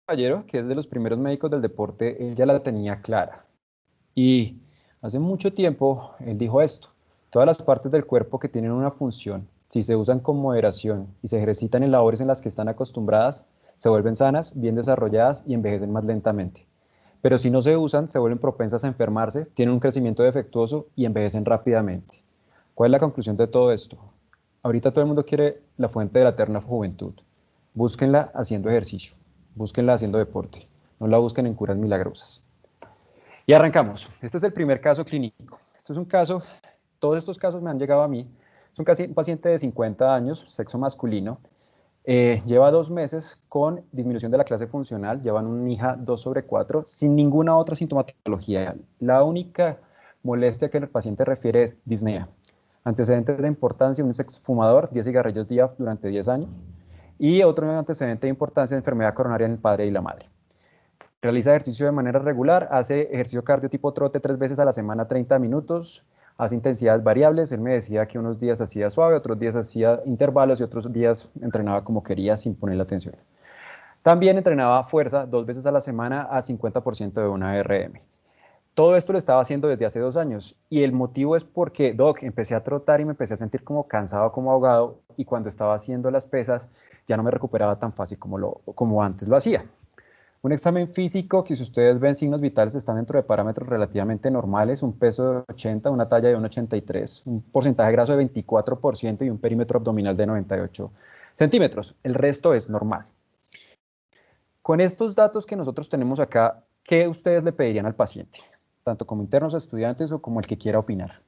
caballero, que es de los primeros médicos del deporte, él ya la tenía clara. Y hace mucho tiempo él dijo esto: todas las partes del cuerpo que tienen una función, si se usan con moderación y se ejercitan en labores en las que están acostumbradas, se vuelven sanas, bien desarrolladas y envejecen más lentamente. Pero si no se usan, se vuelven propensas a enfermarse, tienen un crecimiento defectuoso y envejecen rápidamente. ¿Cuál es la conclusión de todo esto? Ahorita todo el mundo quiere la fuente de la eterna juventud. Búsquenla haciendo ejercicio, búsquenla haciendo deporte, no la busquen en curas milagrosas. Y arrancamos. Este es el primer caso clínico. Este es un caso, todos estos casos me han llegado a mí. Es un paciente de 50 años, sexo masculino. Lleva 2 meses con disminución de la clase funcional, llevan un hija 2/4, sin ninguna otra sintomatología. La única molestia que el paciente refiere es disnea. Antecedentes de importancia: un exfumador, 10 cigarrillos día durante 10 años. Y otro antecedente de importancia: enfermedad coronaria en el padre y la madre. Realiza ejercicio de manera regular, hace ejercicio cardio tipo trote 3 veces a la semana, 30 minutos, hace intensidades variables. Él me decía que unos días hacía suave, otros días hacía intervalos y otros días entrenaba como quería sin ponerle atención. También entrenaba fuerza 2 veces a la semana a 50% de una RM. Todo esto lo estaba haciendo desde hace 2 años y el motivo es porque, Doc, empecé a trotar y me empecé a sentir como cansado, como ahogado, y cuando estaba haciendo las pesas ya no me recuperaba tan fácil como antes lo hacía. Un examen físico que, si ustedes ven signos vitales, están dentro de parámetros relativamente normales: un peso de 80, una talla de 1,83, un porcentaje graso de 24% y un perímetro abdominal de 98 centímetros. El resto es normal. Con estos datos que nosotros tenemos acá, ¿qué ustedes le pedirían al paciente? Tanto como internos, estudiantes o como el que quiera opinar.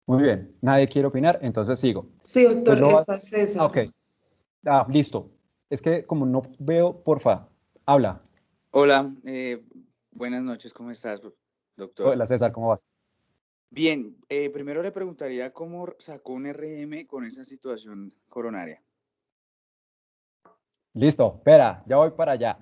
Muy bien, nadie quiere opinar, entonces sigo. Sí, doctor, Pues está ah, César. ok, listo. Es que como no veo, porfa, habla. Hola, buenas noches, ¿cómo estás, doctor? Hola César, ¿cómo vas? Bien, primero le preguntaría cómo sacó un RM con esa situación coronaria. Listo, espera, ya voy para allá.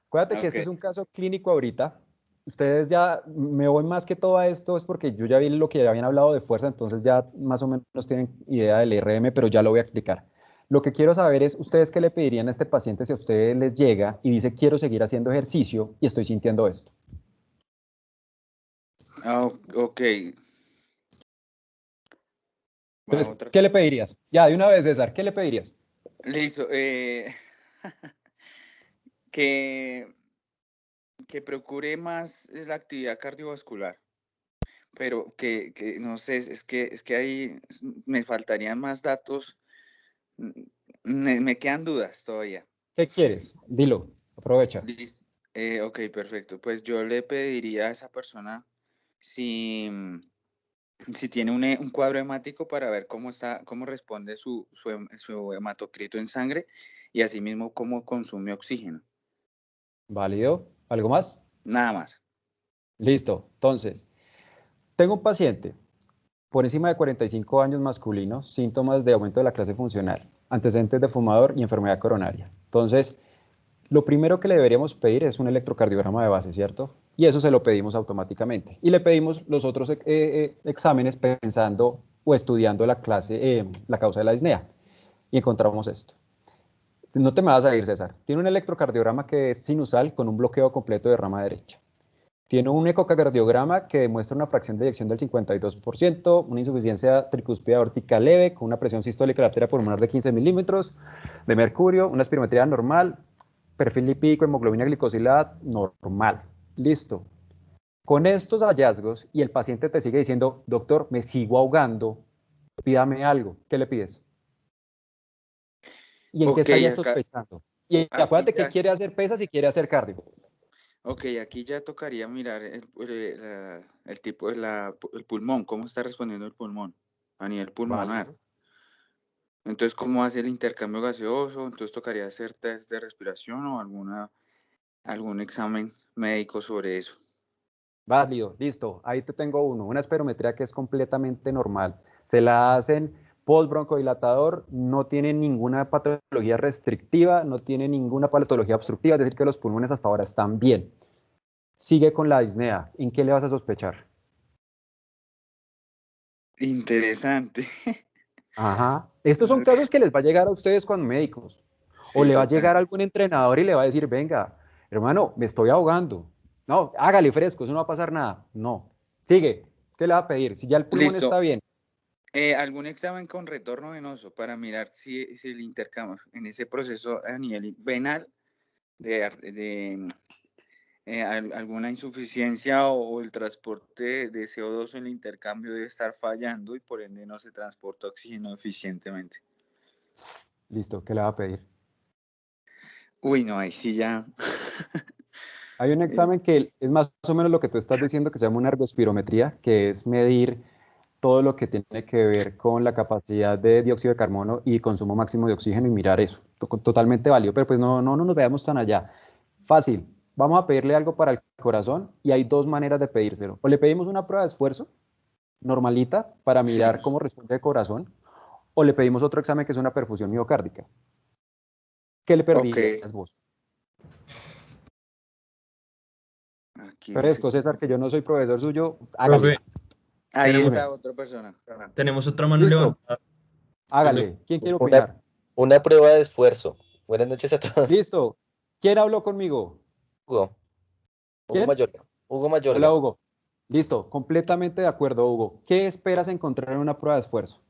Acuérdate que Ok, este es un caso clínico ahorita. Ustedes ya, me voy más que todo a esto, es porque yo ya vi lo que ya habían hablado de fuerza, entonces ya más o menos tienen idea del RM, pero ya lo voy a explicar. Lo que quiero saber es, ¿ustedes qué le pedirían a este paciente si a ustedes les llega y dice quiero seguir haciendo ejercicio y estoy sintiendo esto? ok. Va Entonces, otra. ¿qué le pedirías? Ya, de una vez, César, ¿qué le pedirías? Listo, que, que procure más la actividad cardiovascular, pero que no sé, es que ahí me faltarían más datos, mm, me quedan dudas todavía. ¿Qué quieres? Dilo, aprovecha. Listo. Ok, perfecto. Pues yo le pediría a esa persona si, si tiene un cuadro hemático para ver cómo está, cómo responde su hematocrito en sangre y asimismo cómo consume oxígeno. ¿Válido? ¿Algo más? Nada más. Listo. Entonces, tengo un paciente por encima de 45 años, masculino, síntomas de aumento de la clase funcional, antecedentes de fumador y enfermedad coronaria. Entonces, lo primero que le deberíamos pedir es un electrocardiograma de base, ¿cierto? Y eso se lo pedimos automáticamente. Y le pedimos los otros exámenes pensando o estudiando la causa de la disnea. Y encontramos esto. No te me vas a ir, César. Tiene un electrocardiograma que es sinusal con un bloqueo completo de rama derecha. Tiene un ecocardiograma que demuestra una fracción de eyección del 52%, una insuficiencia tricúspide aórtica leve con una presión sistólica lateral pulmonar de 15 milímetros de mercurio, una espirometría normal, perfil lipídico, hemoglobina glicosilada normal. Listo. Con estos hallazgos y el paciente te sigue diciendo, doctor, me sigo ahogando, pídame algo. ¿Qué le pides? ¿Y en qué Ok, estarías acá, sospechando? Y aquí acuérdate que él ya, quiere hacer pesas y quiere hacer cardio. ok, aquí ya tocaría mirar el tipo de el pulmón, cómo está respondiendo el pulmón a nivel pulmonar. Válido. Entonces, ¿cómo hace el intercambio gaseoso? Entonces tocaría hacer test de respiración o algún examen médico sobre eso. Válido, listo. Ahí te tengo uno. Una espirometría que es completamente normal. Se la hacen post broncodilatador, no tiene ninguna patología restrictiva, no tiene ninguna patología obstructiva, es decir, que los pulmones hasta ahora están bien. sigue con la disnea, ¿en qué le vas a sospechar? Interesante. Ajá. Estos son casos que les va a llegar a ustedes con médicos. O Sí, le va a total. llegar algún entrenador y le va a decir, venga, hermano, me estoy ahogando. No, hágale fresco, eso no va a pasar nada. No. Sigue. ¿Qué le va a pedir? Si ya el pulmón Listo. está bien. ¿Algún examen con retorno venoso para mirar si el intercambio en ese proceso a nivel venal de alguna insuficiencia o el transporte de CO2 en el intercambio debe estar fallando y por ende no se transporta oxígeno eficientemente? Listo, ¿qué le va a pedir? Uy, no, ahí sí ya. Hay un Eh, examen que es más o menos lo que tú estás diciendo, que se llama una ergospirometría, que es medir todo lo que tiene que ver con la capacidad de dióxido de carbono y consumo máximo de oxígeno y mirar eso. Totalmente válido, pero pues no nos veamos tan allá. Fácil. Vamos a pedirle algo para el corazón y hay dos maneras de pedírselo. O le pedimos una prueba de esfuerzo normalita para sí, mirar cómo responde el corazón, o le pedimos otro examen que es una perfusión miocárdica. ¿Qué le ok. pedirías vos? Aquí dice Fresco, que... César, que yo no soy profesor suyo, hágale. Profe, Ahí tenemos, Dime. está otra persona. tenemos otra mano Listo, levantada. El hágale. ¿Quién quiere Una, opinar? una prueba de esfuerzo. Buenas noches a todos. Listo. ¿Quién habló conmigo? Hugo, Hugo ¿Quién? Mayorga. Hugo Hola, Mayorga. Hugo. Listo, completamente de acuerdo, Hugo. ¿Qué esperas encontrar en una prueba de esfuerzo?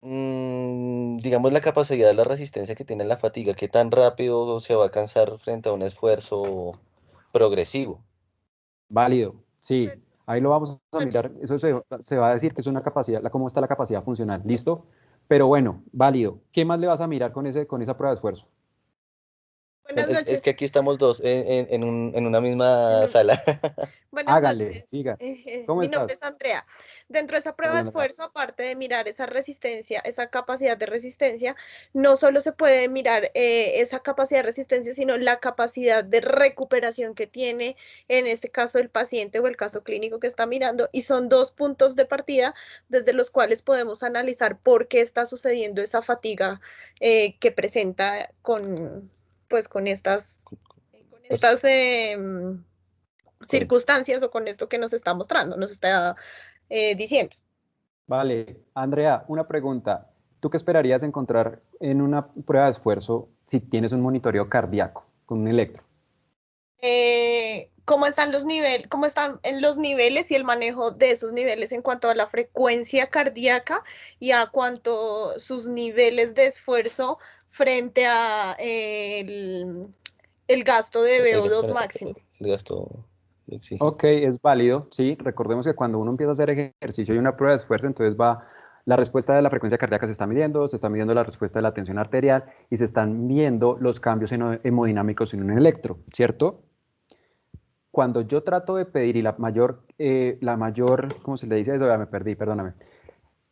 Digamos la capacidad de la resistencia que tiene la fatiga. ¿Qué tan rápido se va a cansar frente a un esfuerzo progresivo? Válido, sí. Ahí lo vamos a mirar. Eso se va a decir que es una capacidad, cómo está la capacidad funcional. ¿Listo? Pero bueno, válido. ¿Qué más le vas a mirar con esa prueba de esfuerzo? Buenas Es noches. que aquí estamos dos en una misma sala. Buenas Hágale, noches. diga. ¿Cómo Mi nombre estás? es Andrea. Dentro de esa prueba de Hola, Andrea. esfuerzo, aparte de mirar esa resistencia, esa capacidad de resistencia, no solo se puede mirar esa capacidad de resistencia, sino la capacidad de recuperación que tiene, en este caso, el paciente o el caso clínico que está mirando. Y son dos puntos de partida desde los cuales podemos analizar por qué está sucediendo esa fatiga que presenta pues, con estas circunstancias o con esto que nos está mostrando, nos está diciendo. Vale, Andrea, una pregunta. ¿Tú qué esperarías encontrar en una prueba de esfuerzo si tienes un monitoreo cardíaco con un electro? ¿Cómo están los niveles, cómo están en los niveles y el manejo de esos niveles en cuanto a la frecuencia cardíaca y a cuanto sus niveles de esfuerzo frente a el gasto de El VO2 gasto, máximo? el gasto de oxígeno. Ok, es válido, sí. Recordemos que cuando uno empieza a hacer ejercicio y una prueba de esfuerzo, entonces la respuesta de la frecuencia cardíaca se está midiendo la respuesta de la tensión arterial y se están viendo los cambios hemodinámicos en un electro, ¿cierto? Cuando yo trato de pedir y la mayor, ¿cómo se le dice eso? Ya me perdí, perdóname.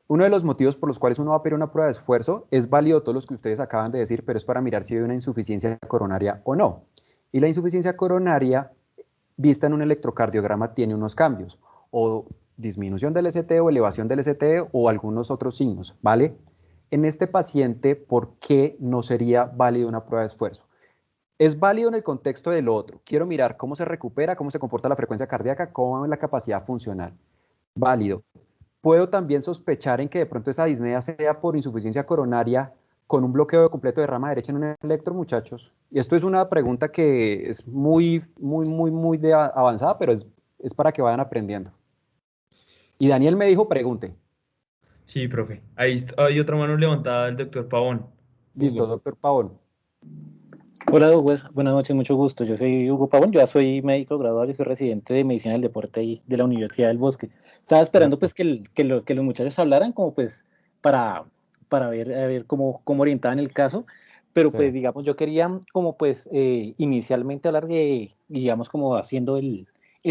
Uno de los motivos por los cuales uno va a pedir una prueba de esfuerzo es válido todos los que ustedes acaban de decir, pero es para mirar si hay una insuficiencia coronaria o no. Y la insuficiencia coronaria vista en un electrocardiograma tiene unos cambios, o disminución del ST o elevación del ST o algunos otros signos, ¿vale? En este paciente, ¿por qué no sería válido una prueba de esfuerzo? Es válido en el contexto del otro. Quiero mirar cómo se recupera, cómo se comporta la frecuencia cardíaca, cómo es la capacidad funcional. Válido. Puedo también sospechar en que de pronto esa disnea sea por insuficiencia coronaria con un bloqueo completo de rama derecha en un electro, muchachos. Y esto es una pregunta que es muy avanzada, pero es para que vayan aprendiendo. Y Daniel me dijo, pregunte. Sí, profe. Ahí hay otra mano levantada del doctor Pavón. Listo, Hugo. doctor Pavón. Hola, Hugo. Buenas noches, mucho gusto. Yo soy Hugo Pavón, yo ya soy médico graduado y soy residente de Medicina del Deporte ahí de la Universidad del Bosque. Estaba esperando pues que los muchachos hablaran como pues para, para ver, a ver cómo orientaban el caso, pero Sí. pues digamos yo quería como pues inicialmente hablar de, digamos como haciendo el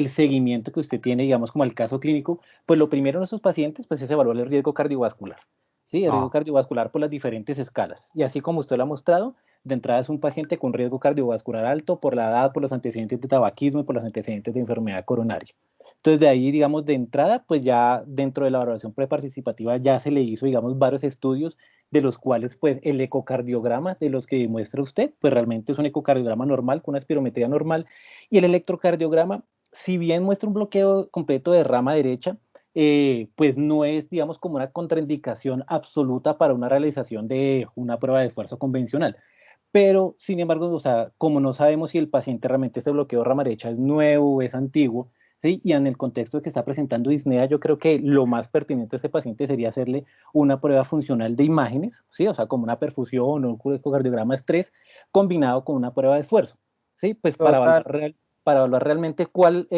seguimiento que usted tiene, digamos como al caso clínico, pues lo primero en esos pacientes pues es evaluar el riesgo cardiovascular, ¿sí? El riesgo cardiovascular por las diferentes escalas y así como usted lo ha mostrado. De entrada es un paciente con riesgo cardiovascular alto por la edad, por los antecedentes de tabaquismo y por los antecedentes de enfermedad coronaria. Entonces de ahí, digamos, de entrada, pues ya dentro de la evaluación preparticipativa ya se le hizo, digamos, varios estudios de los cuales pues el ecocardiograma de los que muestra usted, pues realmente es un ecocardiograma normal con una espirometría normal, y el electrocardiograma, si bien muestra un bloqueo completo de rama derecha, pues no es, digamos, como una contraindicación absoluta para una realización de una prueba de esfuerzo convencional. Pero, sin embargo, o sea, como no sabemos si el paciente realmente este bloqueo de rama derecha es nuevo o es antiguo, ¿sí? Y en el contexto que está presentando disnea, yo creo que lo más pertinente a este paciente sería hacerle una prueba funcional de imágenes, ¿sí? O sea, como una perfusión o un ecocardiograma estrés combinado con una prueba de esfuerzo, ¿sí? Pues Total. para evaluar realmente cuál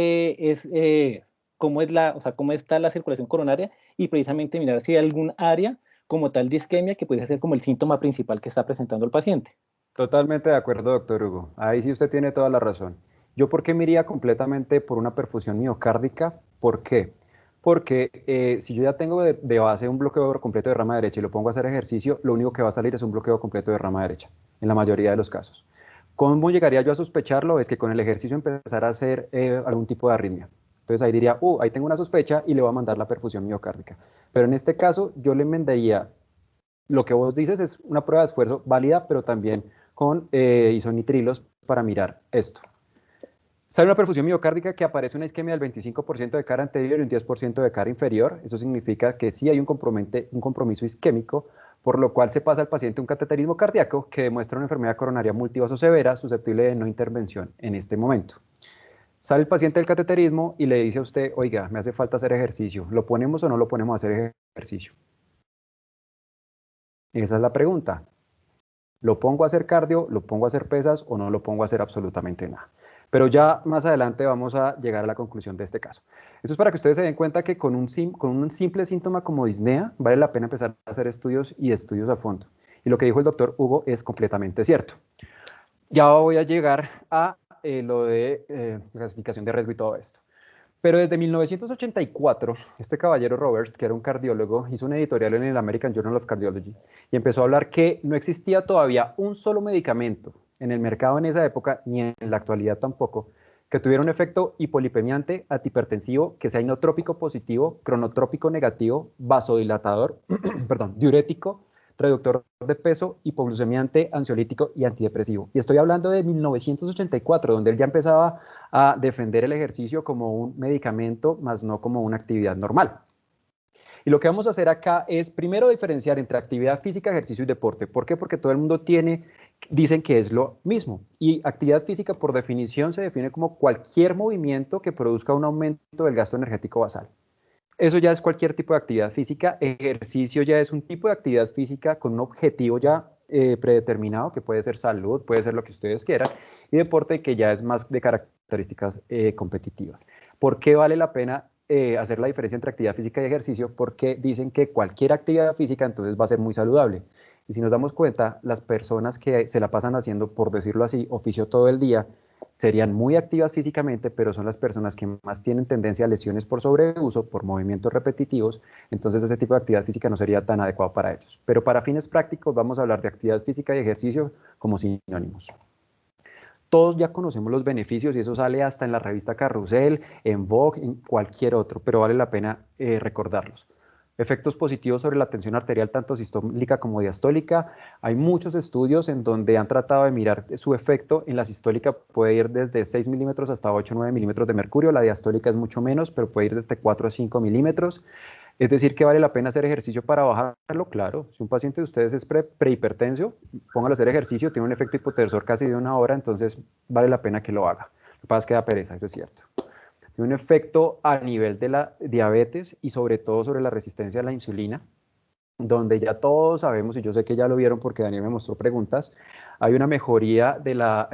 cómo es o sea, cómo está la circulación coronaria y precisamente mirar si hay algún área como tal de isquemia que puede ser como el síntoma principal que está presentando el paciente. Totalmente de acuerdo, doctor Hugo. Ahí sí usted tiene toda la razón. ¿Yo por qué me iría completamente por una perfusión miocárdica? ¿Por qué? Porque si yo ya tengo de base un bloqueo completo de rama derecha y lo pongo a hacer ejercicio, lo único que va a salir es un bloqueo completo de rama derecha, en la mayoría de los casos. ¿Cómo llegaría yo a sospecharlo? Es que con el ejercicio empezara a hacer algún tipo de arritmia. Entonces ahí diría, ahí tengo una sospecha y le voy a mandar la perfusión miocárdica. Pero en este caso yo le enmendaría, lo que vos dices es una prueba de esfuerzo válida, pero también con isonitrilos para mirar esto. Sale una perfusión miocárdica que aparece una isquemia del 25% de cara anterior y un 10% de cara inferior. Eso significa que sí hay un compromiso isquémico, por lo cual se pasa al paciente un cateterismo cardíaco que demuestra una enfermedad coronaria multivaso severa susceptible de no intervención en este momento. Sale el paciente del cateterismo y le dice a usted, oiga, me hace falta hacer ejercicio. ¿Lo ponemos o no lo ponemos a hacer ejercicio? Esa es la pregunta. ¿Lo pongo a hacer cardio, lo pongo a hacer pesas o no lo pongo a hacer absolutamente nada? Pero ya más adelante vamos a llegar a la conclusión de este caso. Esto es para que ustedes se den cuenta que con un simple síntoma como disnea vale la pena empezar a hacer estudios y estudios a fondo. Y lo que dijo el doctor Hugo es completamente cierto. Ya voy a llegar a lo de clasificación de riesgo y todo esto. Pero desde 1984, este caballero Roberts, que era un cardiólogo, hizo un editorial en el American Journal of Cardiology y empezó a hablar que no existía todavía un solo medicamento en el mercado en esa época, ni en la actualidad tampoco, que tuviera un efecto hipolipemiante, antihipertensivo, que sea inotrópico positivo, cronotrópico negativo, vasodilatador, perdón, diurético, reductor de peso, hipoglucemiante, ansiolítico y antidepresivo. Y estoy hablando de 1984, donde él ya empezaba a defender el ejercicio como un medicamento, más no como una actividad normal. Y lo que vamos a hacer acá es primero diferenciar entre actividad física, ejercicio y deporte. ¿Por qué? Porque todo el mundo dicen que es lo mismo. Y actividad física, por definición, se define como cualquier movimiento que produzca un aumento del gasto energético basal. Eso ya es cualquier tipo de actividad física. Ejercicio ya es un tipo de actividad física con un objetivo ya predeterminado, que puede ser salud, puede ser lo que ustedes quieran, y deporte que ya es más de características competitivas. ¿Por qué vale la pena hacer la diferencia entre actividad física y ejercicio? Porque dicen que cualquier actividad física entonces va a ser muy saludable. Y si nos damos cuenta, las personas que se la pasan haciendo, por decirlo así, oficio todo el día, serían muy activas físicamente, pero son las personas que más tienen tendencia a lesiones por sobreuso, por movimientos repetitivos, entonces ese tipo de actividad física no sería tan adecuado para ellos. Pero para fines prácticos vamos a hablar de actividad física y ejercicio como sinónimos. Todos ya conocemos los beneficios y eso sale hasta en la revista Carrusel, en Vogue, en cualquier otro, pero vale la pena recordarlos. Efectos positivos sobre la tensión arterial, tanto sistólica como diastólica. Hay muchos estudios en donde han tratado de mirar su efecto. En la sistólica puede ir desde 6 milímetros hasta 8 o 9 milímetros de mercurio. La diastólica es mucho menos, pero puede ir desde 4 a 5 milímetros. Es decir, que vale la pena hacer ejercicio para bajarlo, claro. Si un paciente de ustedes es prehipertenso, póngalo a hacer ejercicio, tiene un efecto hipotensor casi de 1 hora, entonces vale la pena que lo haga. Lo que pasa es que da pereza, eso es cierto. Tiene un efecto a nivel de la diabetes y sobre todo sobre la resistencia a la insulina, donde ya todos sabemos, y yo sé que ya lo vieron porque Daniel me mostró preguntas, hay una mejoría de la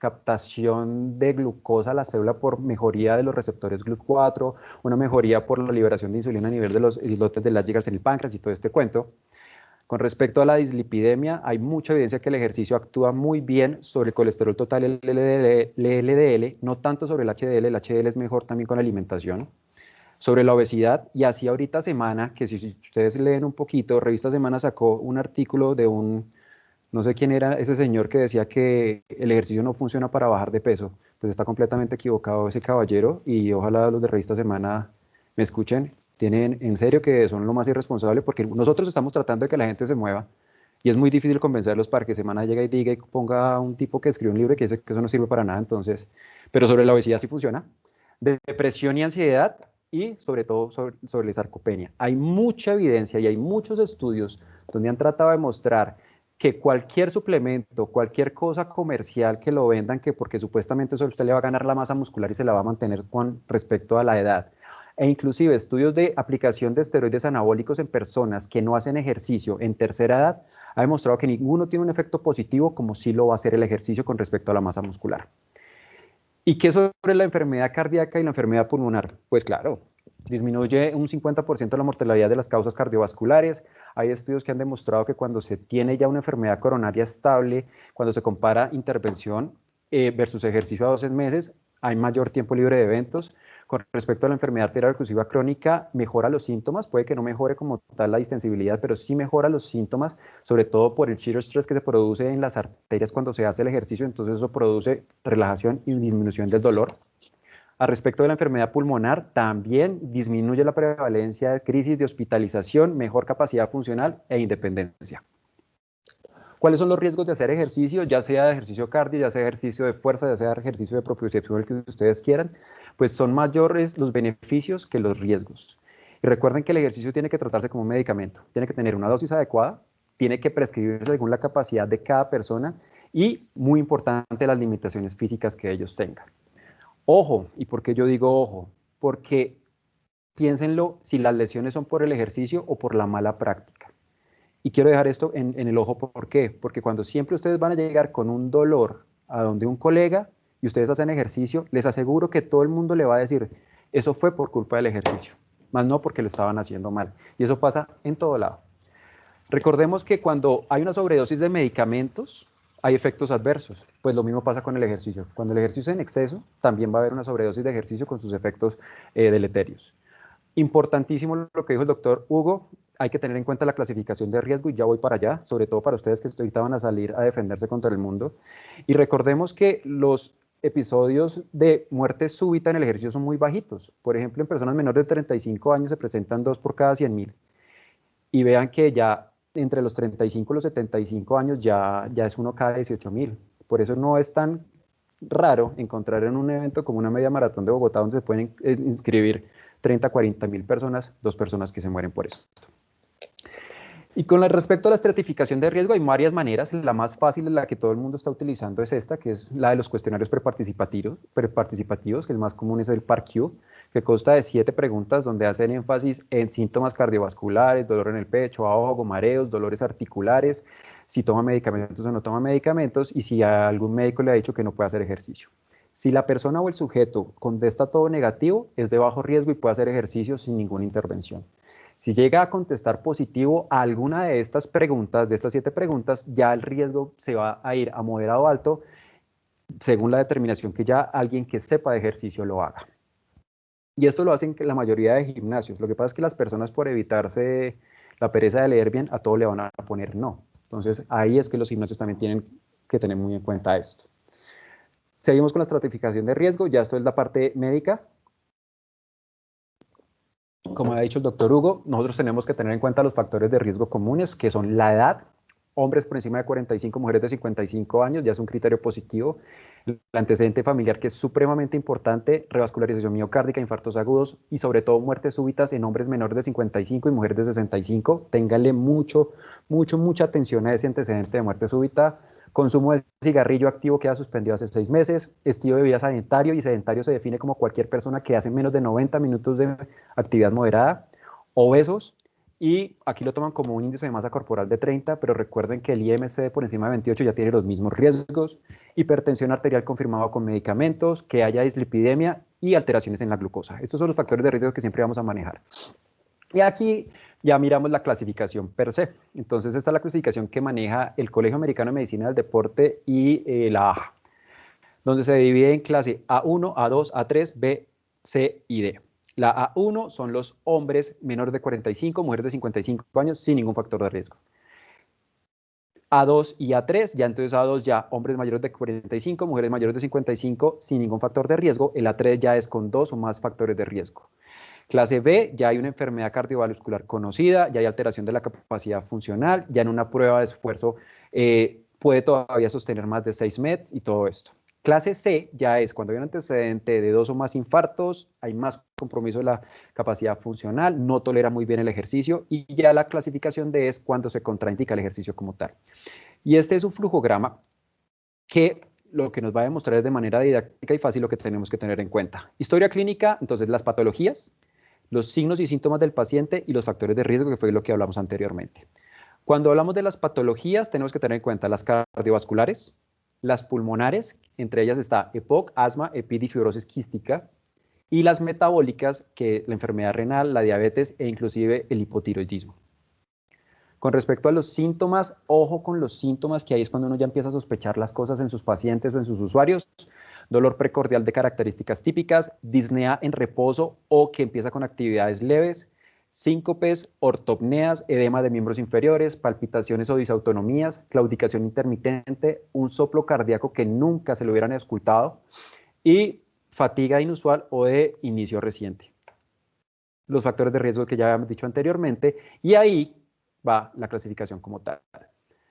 captación de glucosa a la célula por mejoría de los receptores GLUT4, una mejoría por la liberación de insulina a nivel de los islotes de Leydig en el páncreas y todo este cuento. Con respecto a la dislipidemia, hay mucha evidencia que el ejercicio actúa muy bien sobre el colesterol total, el LDL, no tanto sobre el HDL es mejor también con la alimentación. Sobre la obesidad, y así ahorita Semana, que si ustedes leen un poquito, Revista Semana sacó un artículo de no sé quién era ese señor que decía que el ejercicio no funciona para bajar de peso. Pues está completamente equivocado ese caballero y ojalá los de Revista Semana me escuchen Tienen en serio que son lo más irresponsable porque nosotros estamos tratando de que la gente se mueva y es muy difícil convencerlos para que semana llegue y diga y ponga un tipo que escribe un libro que dice que eso no sirve para nada, entonces, pero sobre la obesidad sí funciona, de depresión y ansiedad y sobre todo sobre la sarcopenia. Hay mucha evidencia y hay muchos estudios donde han tratado de mostrar que cualquier suplemento, cualquier cosa comercial que lo vendan, que porque supuestamente eso usted le va a ganar la masa muscular y se la va a mantener con respecto a la edad, e inclusive estudios de aplicación de esteroides anabólicos en personas que no hacen ejercicio en tercera edad, ha demostrado que ninguno tiene un efecto positivo como sí lo va a hacer el ejercicio con respecto a la masa muscular. ¿Y qué sobre la enfermedad cardíaca y la enfermedad pulmonar? Pues claro, disminuye un 50% la mortalidad de las causas cardiovasculares. Hay estudios que han demostrado que cuando se tiene ya una enfermedad coronaria estable, cuando se compara intervención versus ejercicio a 12 meses, hay mayor tiempo libre de eventos. Con respecto a la enfermedad arterial oclusiva crónica, mejora los síntomas, puede que no mejore como tal la distensibilidad, pero sí mejora los síntomas, sobre todo por el shear stress que se produce en las arterias cuando se hace el ejercicio, entonces eso produce relajación y disminución del dolor. A respecto de la enfermedad pulmonar, también disminuye la prevalencia de crisis de hospitalización, mejor capacidad funcional e independencia. ¿Cuáles son los riesgos de hacer ejercicio? Ya sea ejercicio cardio, ya sea ejercicio de fuerza, ya sea ejercicio de propiocepción, el que ustedes quieran, pues son mayores los beneficios que los riesgos. Y recuerden que el ejercicio tiene que tratarse como un medicamento, tiene que tener una dosis adecuada, tiene que prescribirse según la capacidad de cada persona y, muy importante, las limitaciones físicas que ellos tengan. Ojo, ¿y por qué yo digo ojo? Porque piénsenlo si las lesiones son por el ejercicio o por la mala práctica. Y quiero dejar esto en el ojo, ¿por qué? Porque cuando siempre ustedes van a llegar con un dolor a donde un colega y ustedes hacen ejercicio, les aseguro que todo el mundo le va a decir, eso fue por culpa del ejercicio, más no porque lo estaban haciendo mal. Y eso pasa en todo lado. Recordemos que cuando hay una sobredosis de medicamentos, hay efectos adversos. Pues lo mismo pasa con el ejercicio. Cuando el ejercicio es en exceso, también va a haber una sobredosis de ejercicio con sus efectos deleterios. Importantísimo lo que dijo el doctor Hugo, hay que tener en cuenta la clasificación de riesgo y ya voy para allá, sobre todo para ustedes que ahorita van a salir a defenderse contra el mundo. Y recordemos que los episodios de muerte súbita en el ejercicio son muy bajitos. Por ejemplo, en personas menores de 35 años se presentan 2 por cada 100.000. Y vean que ya entre los 35 y los 75 años ya es 1 cada 18.000. Por eso no es tan raro encontrar en un evento como una media maratón de Bogotá donde se pueden inscribir 30, 40.000 personas, 2 personas que se mueren por eso. Y con respecto a la estratificación de riesgo hay varias maneras, la más fácil, la que todo el mundo está utilizando es esta, que es la de los cuestionarios preparticipativos, que el más común es el PAR-Q, que consta de 7 preguntas donde hacen énfasis en síntomas cardiovasculares, dolor en el pecho, ahogo, mareos, dolores articulares, si toma medicamentos o no toma medicamentos y si a algún médico le ha dicho que no puede hacer ejercicio. Si la persona o el sujeto contesta todo negativo, es de bajo riesgo y puede hacer ejercicio sin ninguna intervención. Si llega a contestar positivo a alguna de estas preguntas, de estas 7 preguntas, ya el riesgo se va a ir a moderado o alto, según la determinación que ya alguien que sepa de ejercicio lo haga. Y esto lo hacen la mayoría de gimnasios. Lo que pasa es que las personas, por evitarse la pereza de leer bien, a todo le van a poner no. Entonces, ahí es que los gimnasios también tienen que tener muy en cuenta esto. Seguimos con la estratificación de riesgo, ya esto es la parte médica. Como ha dicho el doctor Hugo, nosotros tenemos que tener en cuenta los factores de riesgo comunes, que son la edad, hombres por encima de 45, mujeres de 55 años, ya es un criterio positivo. El antecedente familiar, que es supremamente importante, revascularización miocárdica, infartos agudos y sobre todo muertes súbitas en hombres menores de 55 y mujeres de 65. Ténganle mucha atención a ese antecedente de muerte súbita. Consumo de cigarrillo activo queda suspendido hace 6 meses. Estilo de vida sedentario, y sedentario se define como cualquier persona que hace menos de 90 minutos de actividad moderada. Obesos, y aquí lo toman como un índice de masa corporal de 30, pero recuerden que el IMC por encima de 28 ya tiene los mismos riesgos. Hipertensión arterial confirmada con medicamentos, que haya dislipidemia y alteraciones en la glucosa. Estos son los factores de riesgo que siempre vamos a manejar. Y aquí ya miramos la clasificación per se. Entonces, esta es la clasificación que maneja el Colegio Americano de Medicina del Deporte y la AJA, donde se divide en clase A1, A2, A3, B, C y D. La A1 son los hombres menores de 45, mujeres de 55 años sin ningún factor de riesgo. A2 y A3, ya entonces A2 ya hombres mayores de 45, mujeres mayores de 55 sin ningún factor de riesgo. El A3 ya es con 2 o más factores de riesgo. Clase B, ya hay una enfermedad cardiovascular conocida, ya hay alteración de la capacidad funcional, ya en una prueba de esfuerzo puede todavía sostener más de 6 METs y todo esto. Clase C ya es cuando hay un antecedente de 2 o más infartos, hay más compromiso de la capacidad funcional, no tolera muy bien el ejercicio, y ya la clasificación D es cuando se contraindica el ejercicio como tal. Y este es un flujograma que lo que nos va a demostrar es de manera didáctica y fácil lo que tenemos que tener en cuenta. Historia clínica, entonces las patologías, los signos y síntomas del paciente y los factores de riesgo, que fue lo que hablamos anteriormente. Cuando hablamos de las patologías, tenemos que tener en cuenta las cardiovasculares, las pulmonares, entre ellas está EPOC, asma, EPID y fibrosis quística, y las metabólicas, que la enfermedad renal, la diabetes e inclusive el hipotiroidismo. Con respecto a los síntomas, ojo con los síntomas, que ahí es cuando uno ya empieza a sospechar las cosas en sus pacientes o en sus usuarios. Dolor precordial de características típicas, disnea en reposo o que empieza con actividades leves, síncopes, ortopneas, edema de miembros inferiores, palpitaciones o disautonomías, claudicación intermitente, un soplo cardíaco que nunca se lo hubieran escuchado y fatiga inusual o de inicio reciente. Los factores de riesgo que ya habíamos dicho anteriormente, y ahí va la clasificación como tal.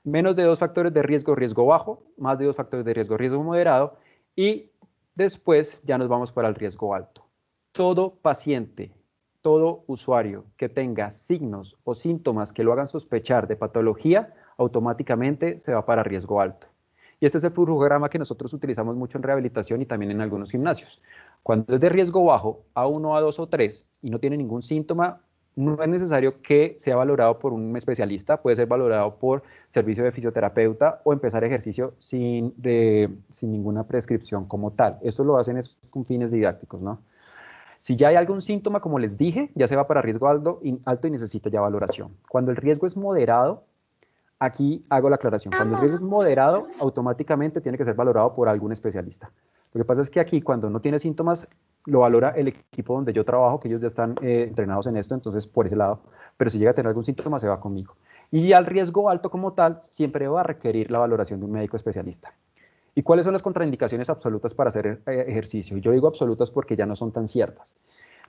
Menos de 2 factores de riesgo, riesgo bajo, más de 2 factores de riesgo, riesgo moderado, y después ya nos vamos para el riesgo alto. Todo paciente, todo usuario que tenga signos o síntomas que lo hagan sospechar de patología, automáticamente se va para riesgo alto. Y este es el flujograma que nosotros utilizamos mucho en rehabilitación y también en algunos gimnasios. Cuando es de riesgo bajo, A1, A2 o 3, y no tiene ningún síntoma, no es necesario que sea valorado por un especialista, puede ser valorado por servicio de fisioterapeuta o empezar ejercicio sin ninguna prescripción como tal. Esto lo hacen con fines didácticos, ¿no? Si ya hay algún síntoma, como les dije, ya se va para riesgo alto y necesita ya valoración. Cuando el riesgo es moderado, aquí hago la aclaración. Cuando el riesgo es moderado, automáticamente tiene que ser valorado por algún especialista. Lo que pasa es que aquí, cuando no tiene síntomas, lo valora el equipo donde yo trabajo, que ellos ya están entrenados en esto, entonces por ese lado. Pero si llega a tener algún síntoma, se va conmigo. Y ya el riesgo alto como tal, siempre va a requerir la valoración de un médico especialista. ¿Y cuáles son las contraindicaciones absolutas para hacer ejercicio? Yo digo absolutas porque ya no son tan ciertas.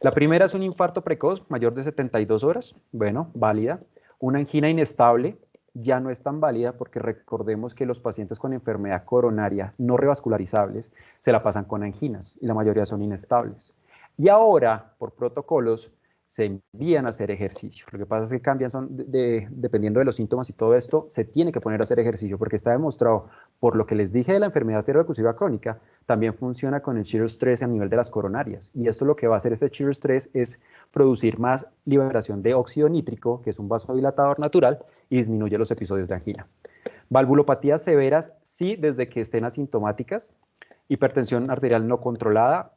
La primera es un infarto precoz, mayor de 72 horas, bueno, válida. Una angina inestable, ya no es tan válida porque recordemos que los pacientes con enfermedad coronaria no revascularizables se la pasan con anginas y la mayoría son inestables. Y ahora, por protocolos, se envían a hacer ejercicio. Lo que pasa es que cambian, dependiendo de los síntomas y todo esto, se tiene que poner a hacer ejercicio porque está demostrado, por lo que les dije de la enfermedad arteriovascular crónica, también funciona con el shear stress a nivel de las coronarias. Y esto lo que va a hacer este shear stress es producir más liberación de óxido nítrico, que es un vasodilatador natural, y disminuye los episodios de angina. Valvulopatías severas, sí, desde que estén asintomáticas. Hipertensión arterial no controlada,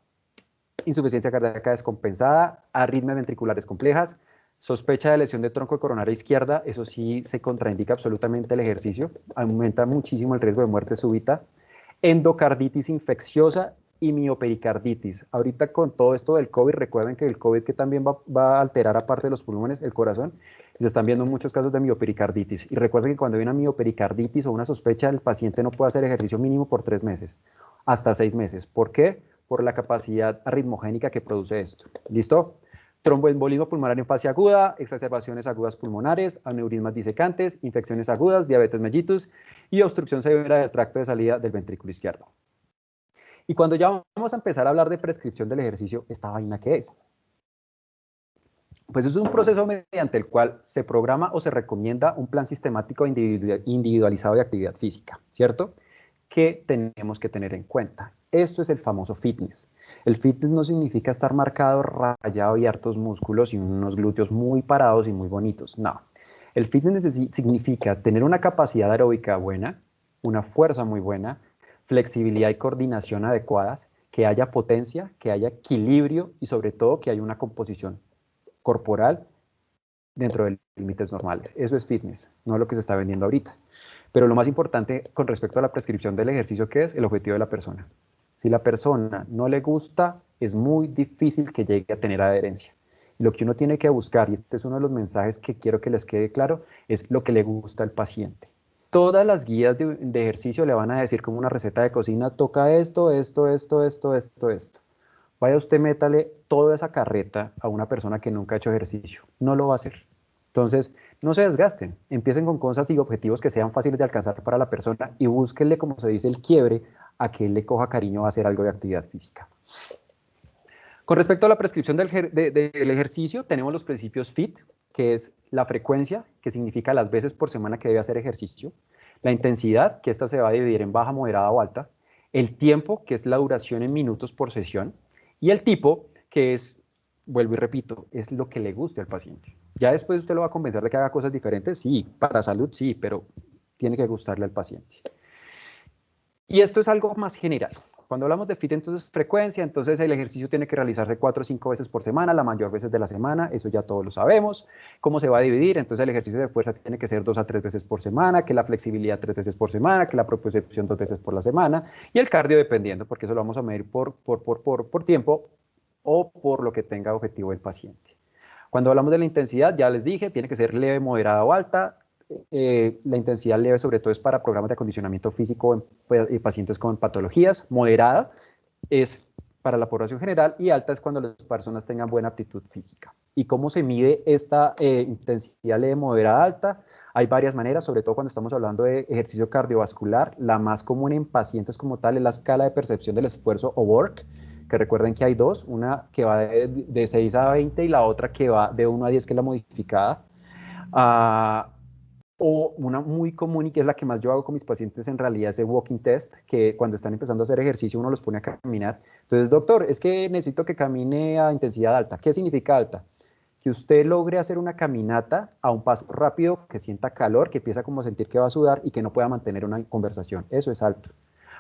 insuficiencia cardíaca descompensada, arritmias ventriculares complejas, sospecha de lesión de tronco coronaria izquierda, eso sí se contraindica absolutamente el ejercicio, aumenta muchísimo el riesgo de muerte súbita, endocarditis infecciosa y miopericarditis. Ahorita con todo esto del COVID, recuerden que el COVID que también va a alterar aparte de los pulmones, el corazón, y se están viendo muchos casos de miopericarditis. Y recuerden que cuando hay una miopericarditis o una sospecha, el paciente no puede hacer ejercicio mínimo por 3 meses, hasta 6 meses. ¿Por qué? Por la capacidad arritmogénica que produce esto. ¿Listo? Tromboembolismo pulmonar en fase aguda, exacerbaciones agudas pulmonares, aneurismas disecantes, infecciones agudas, diabetes mellitus y obstrucción severa del tracto de salida del ventrículo izquierdo. Y cuando ya vamos a empezar a hablar de prescripción del ejercicio, ¿esta vaina qué es? Pues es un proceso mediante el cual se programa o se recomienda un plan sistemático individualizado de actividad física, ¿cierto? Que tenemos que tener en cuenta. Esto es el famoso fitness. El fitness no significa estar marcado, rayado y hartos músculos y unos glúteos muy parados y muy bonitos. No. El fitness significa tener una capacidad aeróbica buena, una fuerza muy buena, flexibilidad y coordinación adecuadas, que haya potencia, que haya equilibrio y sobre todo que haya una composición corporal dentro de límites normales. Eso es fitness, no es lo que se está vendiendo ahorita. Pero lo más importante con respecto a la prescripción del ejercicio, ¿qué es? El objetivo de la persona. Si la persona no le gusta, es muy difícil que llegue a tener adherencia. Y lo que uno tiene que buscar, y este es uno de los mensajes que quiero que les quede claro, es lo que le gusta al paciente. Todas las guías de ejercicio le van a decir como una receta de cocina, toca esto, esto. Vaya usted, métale toda esa carreta a una persona que nunca ha hecho ejercicio. No lo va a hacer. Entonces, no se desgasten, empiecen con cosas y objetivos que sean fáciles de alcanzar para la persona y búsquenle, como se dice, el quiebre a que él le coja cariño a hacer algo de actividad física. Con respecto a la prescripción del ejercicio, tenemos los principios FIT, que es la frecuencia, que significa las veces por semana que debe hacer ejercicio, la intensidad, que esta se va a dividir en baja, moderada o alta, el tiempo, que es la duración en minutos por sesión, y el tipo, que es, vuelvo y repito, es lo que le guste al paciente. Ya después usted lo va a convencer de que haga cosas diferentes, sí, para salud sí, pero tiene que gustarle al paciente. Y esto es algo más general. Cuando hablamos de FIT, entonces frecuencia, entonces el ejercicio tiene que realizarse 4 o 5 veces por semana, la mayor veces de la semana, eso ya todos lo sabemos. ¿Cómo se va a dividir? Entonces el ejercicio de fuerza tiene que ser 2 a 3 veces por semana, que la flexibilidad 3 veces por semana, que la propiocepción 2 veces por la semana, y el cardio dependiendo, porque eso lo vamos a medir por tiempo o por lo que tenga objetivo el paciente. Cuando hablamos de la intensidad, ya les dije, tiene que ser leve, moderada o alta. La intensidad leve sobre todo es para programas de acondicionamiento físico en pacientes con patologías. Moderada es para la población general y alta es cuando las personas tengan buena aptitud física. ¿Y cómo se mide esta intensidad leve, moderada, alta? Hay varias maneras, sobre todo cuando estamos hablando de ejercicio cardiovascular. La más común en pacientes como tal es la escala de percepción del esfuerzo o WORK, que recuerden que hay dos, una que va de 6 a 20 y la otra que va de 1 a 10, que es la modificada. O una muy común y que es la que más yo hago con mis pacientes en realidad es el walking test, que cuando están empezando a hacer ejercicio uno los pone a caminar. Entonces, doctor, es que necesito que camine a intensidad alta. ¿Qué significa alta? Que usted logre hacer una caminata a un paso rápido, que sienta calor, que empieza como a sentir que va a sudar y que no pueda mantener una conversación. Eso es alto.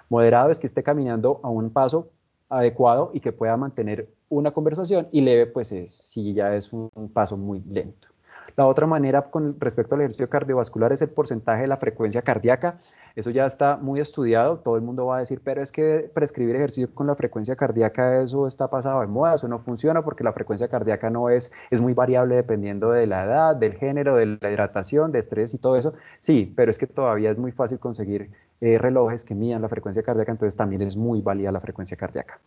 Moderado es que esté caminando a un paso adecuado y que pueda mantener una conversación, y leve pues si ya es un paso muy lento. La otra manera con respecto al ejercicio cardiovascular es el porcentaje de la frecuencia cardíaca. Eso ya está muy estudiado, todo el mundo va a decir, pero es que prescribir ejercicio con la frecuencia cardíaca, eso está pasado de moda, eso no funciona porque la frecuencia cardíaca es muy variable dependiendo de la edad, del género, de la hidratación, de estrés y todo eso. Sí, pero es que todavía es muy fácil conseguir relojes que midan la frecuencia cardíaca, entonces también es muy válida la frecuencia cardíaca.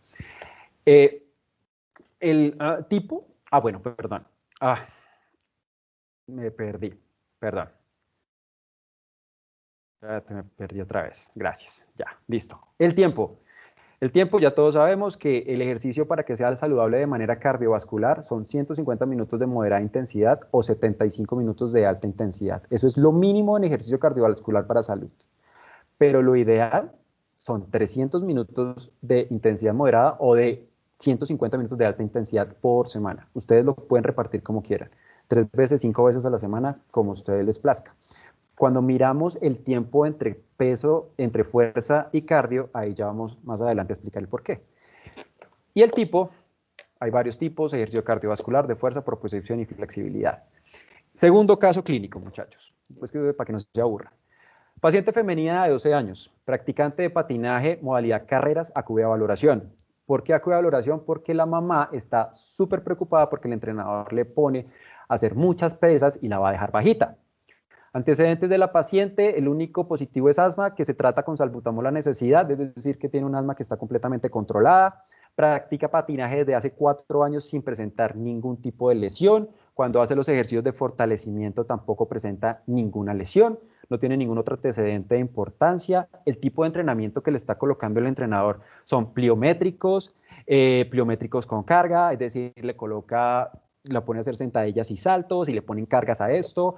Tipo, bueno, perdón. Me perdí, perdón. Me perdí otra vez, gracias, ya, listo. El tiempo ya todos sabemos que el ejercicio para que sea saludable de manera cardiovascular son 150 minutos de moderada intensidad o 75 minutos de alta intensidad. Eso es lo mínimo en ejercicio cardiovascular para salud. Pero lo ideal son 300 minutos de intensidad moderada o de 150 minutos de alta intensidad por semana. Ustedes lo pueden repartir como quieran. 3 veces, 5 veces a la semana, como a ustedes les plazca. Cuando miramos el tiempo entre peso, entre fuerza y cardio, ahí ya vamos más adelante a explicar el por qué. Y el tipo, hay varios tipos: ejercicio cardiovascular, de fuerza, propiocepción y flexibilidad. Segundo caso clínico, muchachos, pues para que no se aburran. Paciente femenina de 12 años, practicante de patinaje, modalidad carreras, acude a valoración. ¿Por qué acude a valoración? Porque la mamá está súper preocupada porque el entrenador le pone a hacer muchas pesas y la va a dejar bajita. Antecedentes de la paciente: el único positivo es asma, que se trata con salbutamol a necesidad, es decir, que tiene un asma que está completamente controlada. Practica patinaje desde hace 4 años sin presentar ningún tipo de lesión. Cuando hace los ejercicios de fortalecimiento tampoco presenta ninguna lesión. No tiene ningún otro antecedente de importancia. El tipo de entrenamiento que le está colocando el entrenador son pliométricos, pliométricos con carga, es decir, la pone a hacer sentadillas y saltos y le ponen cargas a esto.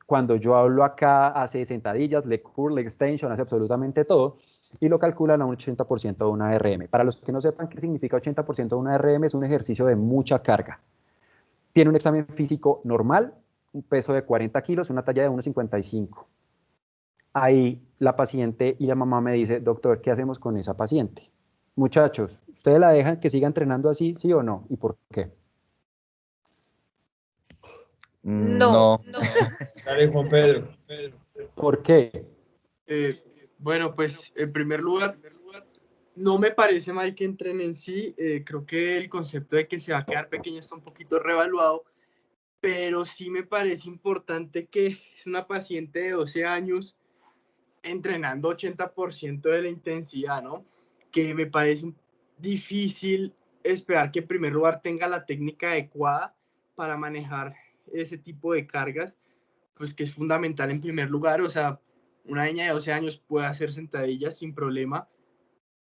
Cuando yo hablo acá, hace sentadillas, leg curl, leg extension, hace absolutamente todo, y lo calculan a un 80% de una RM. Para los que no sepan qué significa 80% de una RM, es un ejercicio de mucha carga. Tiene un examen físico normal, un peso de 40 kilos, una talla de 1,55. Ahí la paciente y la mamá me dice: doctor, ¿qué hacemos con esa paciente? Muchachos, ¿ustedes la dejan que siga entrenando así, sí o no? ¿Y por qué? No. Dale, Juan Pedro. ¿Por qué? Bueno, pues en primer lugar, no me parece mal que entrenen en sí. Creo que el concepto de que se va a quedar pequeño está un poquito revaluado, pero sí me parece importante que es una paciente de 12 años entrenando 80% de la intensidad, ¿no? Que me parece difícil esperar que en primer lugar tenga la técnica adecuada para manejar ese tipo de cargas, pues que es fundamental en primer lugar. O sea, una niña de 12 años puede hacer sentadillas sin problema,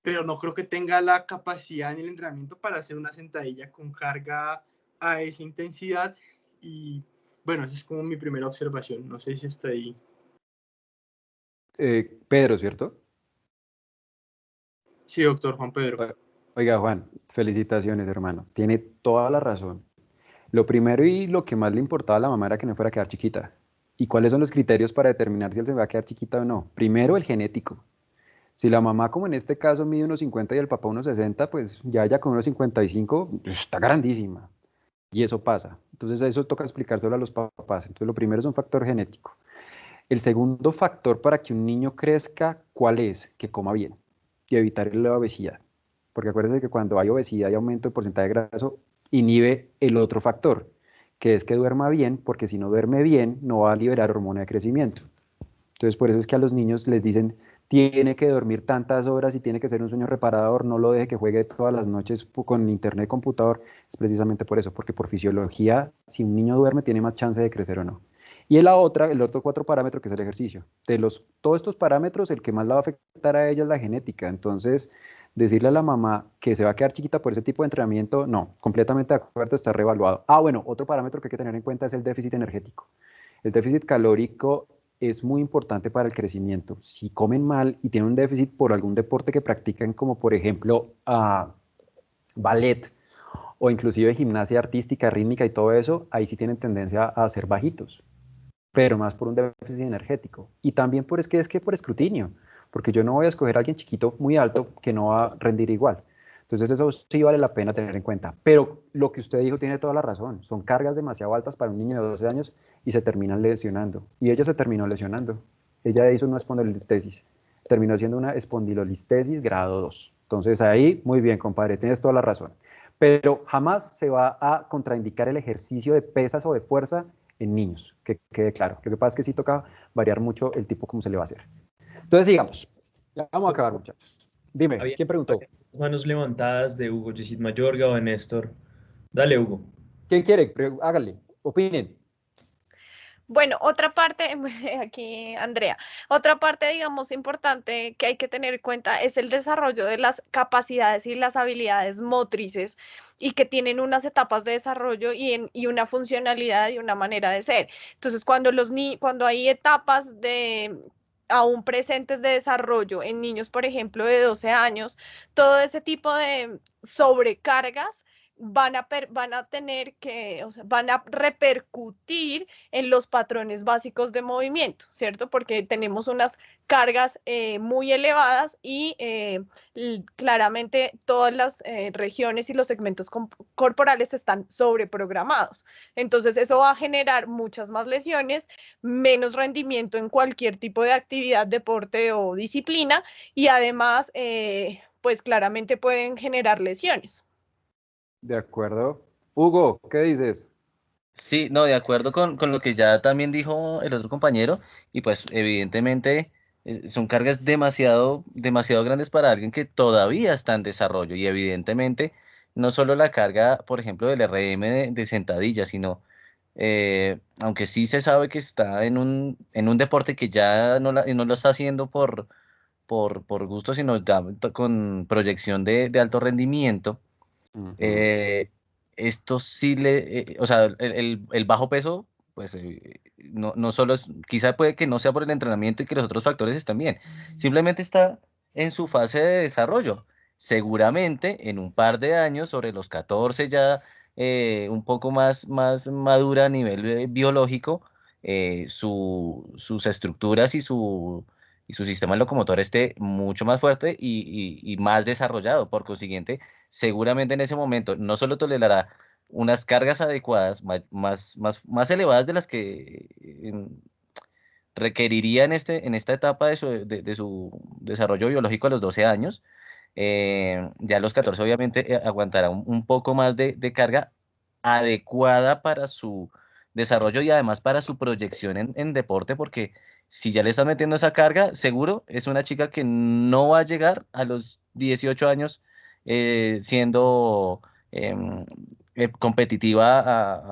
pero no creo que tenga la capacidad en el entrenamiento para hacer una sentadilla con carga a esa intensidad. Y bueno, esa es como mi primera observación. No sé si está ahí. Pedro, ¿cierto? Sí, doctor Juan Pedro. Oiga, Juan, felicitaciones, hermano. Tiene toda la razón. Lo primero y lo que más le importaba a la mamá era que no fuera a quedar chiquita. ¿Y cuáles son los criterios para determinar si él se va a quedar chiquita o no? Primero, el genético. Si la mamá, como en este caso, mide unos 50 y el papá unos 60, pues ya ella con unos 55 pues, está grandísima. Y eso pasa. Entonces eso toca explicárselo a los papás. Entonces lo primero es un factor genético. El segundo factor para que un niño crezca, ¿cuál es? Que coma bien y evitar la obesidad. Porque acuérdense que cuando hay obesidad y aumento de porcentaje de graso, inhibe el otro factor, que es que duerma bien, porque si no duerme bien, no va a liberar hormona de crecimiento. Entonces, por eso es que a los niños les dicen, tiene que dormir tantas horas y tiene que ser un sueño reparador, no lo deje que juegue todas las noches con internet y computador. Es precisamente por eso, porque por fisiología, si un niño duerme, tiene más chance de crecer o no. Y el otro cuatro parámetro, que es el ejercicio. Todos estos parámetros, el que más la va a afectar a ella es la genética. Entonces, decirle a la mamá que se va a quedar chiquita por ese tipo de entrenamiento, no, completamente de acuerdo, está reevaluado. Bueno, otro parámetro que hay que tener en cuenta es el déficit energético. El déficit calórico es muy importante para el crecimiento. Si comen mal y tienen un déficit por algún deporte que practican, como por ejemplo ballet o inclusive gimnasia artística, rítmica y todo eso, ahí sí tienen tendencia a ser bajitos, pero más por un déficit energético. Y también es que por escrutinio, porque yo no voy a escoger a alguien chiquito muy alto que no va a rendir igual. Entonces eso sí vale la pena tener en cuenta. Pero lo que usted dijo tiene toda la razón. Son cargas demasiado altas para un niño de 12 años y se terminan lesionando. Y ella se terminó lesionando. Ella hizo una espondilolistesis. Terminó siendo una espondilolistesis grado 2. Entonces ahí, muy bien, compadre, tienes toda la razón. Pero jamás se va a contraindicar el ejercicio de pesas o de fuerza en niños, que quede claro. Lo que pasa es que sí toca variar mucho el tipo como se le va a hacer. Entonces, digamos, ya vamos a acabar, muchachos. Dime, Había ¿quién preguntó? varias manos levantadas de Hugo Yesid Mayorga o de Néstor. Dale, Hugo. ¿Quién quiere? Hágale, opinen. Bueno, otra parte, aquí Andrea, otra parte, digamos, importante que hay que tener en cuenta es el desarrollo de las capacidades y las habilidades motrices y que tienen unas etapas de desarrollo y una funcionalidad y una manera de ser. Entonces, cuando hay etapas aún presentes de desarrollo en niños, por ejemplo, de 12 años, todo ese tipo de sobrecargas van a tener que, o sea, van a repercutir en los patrones básicos de movimiento, ¿cierto? Porque tenemos unas cargas muy elevadas y claramente todas las regiones y los segmentos corporales están sobreprogramados. Entonces eso va a generar muchas más lesiones, menos rendimiento en cualquier tipo de actividad, deporte o disciplina y además, pues claramente pueden generar lesiones. De acuerdo. Hugo, ¿qué dices? Sí, no, de acuerdo con lo que ya también dijo el otro compañero, y pues evidentemente son cargas demasiado, demasiado grandes para alguien que todavía está en desarrollo, y evidentemente no solo la carga, por ejemplo, del RM de sentadilla, sino, aunque sí se sabe que está en un deporte que ya no lo está haciendo por gusto, sino ya con proyección de alto rendimiento. Eh, Esto sí o sea, el bajo peso, pues no solo es, quizá puede que no sea por el entrenamiento y que los otros factores están bien, simplemente está en su fase de desarrollo. Seguramente en un par de años, sobre los 14 ya un poco más madura a nivel biológico, sus estructuras y su sistema locomotor esté mucho más fuerte y más desarrollado. Por consiguiente, seguramente en ese momento no solo tolerará unas cargas adecuadas, más elevadas de las que requeriría en esta etapa de su desarrollo biológico a los 12 años. Ya a los 14 obviamente aguantará un poco más de carga adecuada para su desarrollo y además para su proyección en deporte, porque si ya le están metiendo esa carga, seguro es una chica que no va a llegar a los 18 años siendo competitiva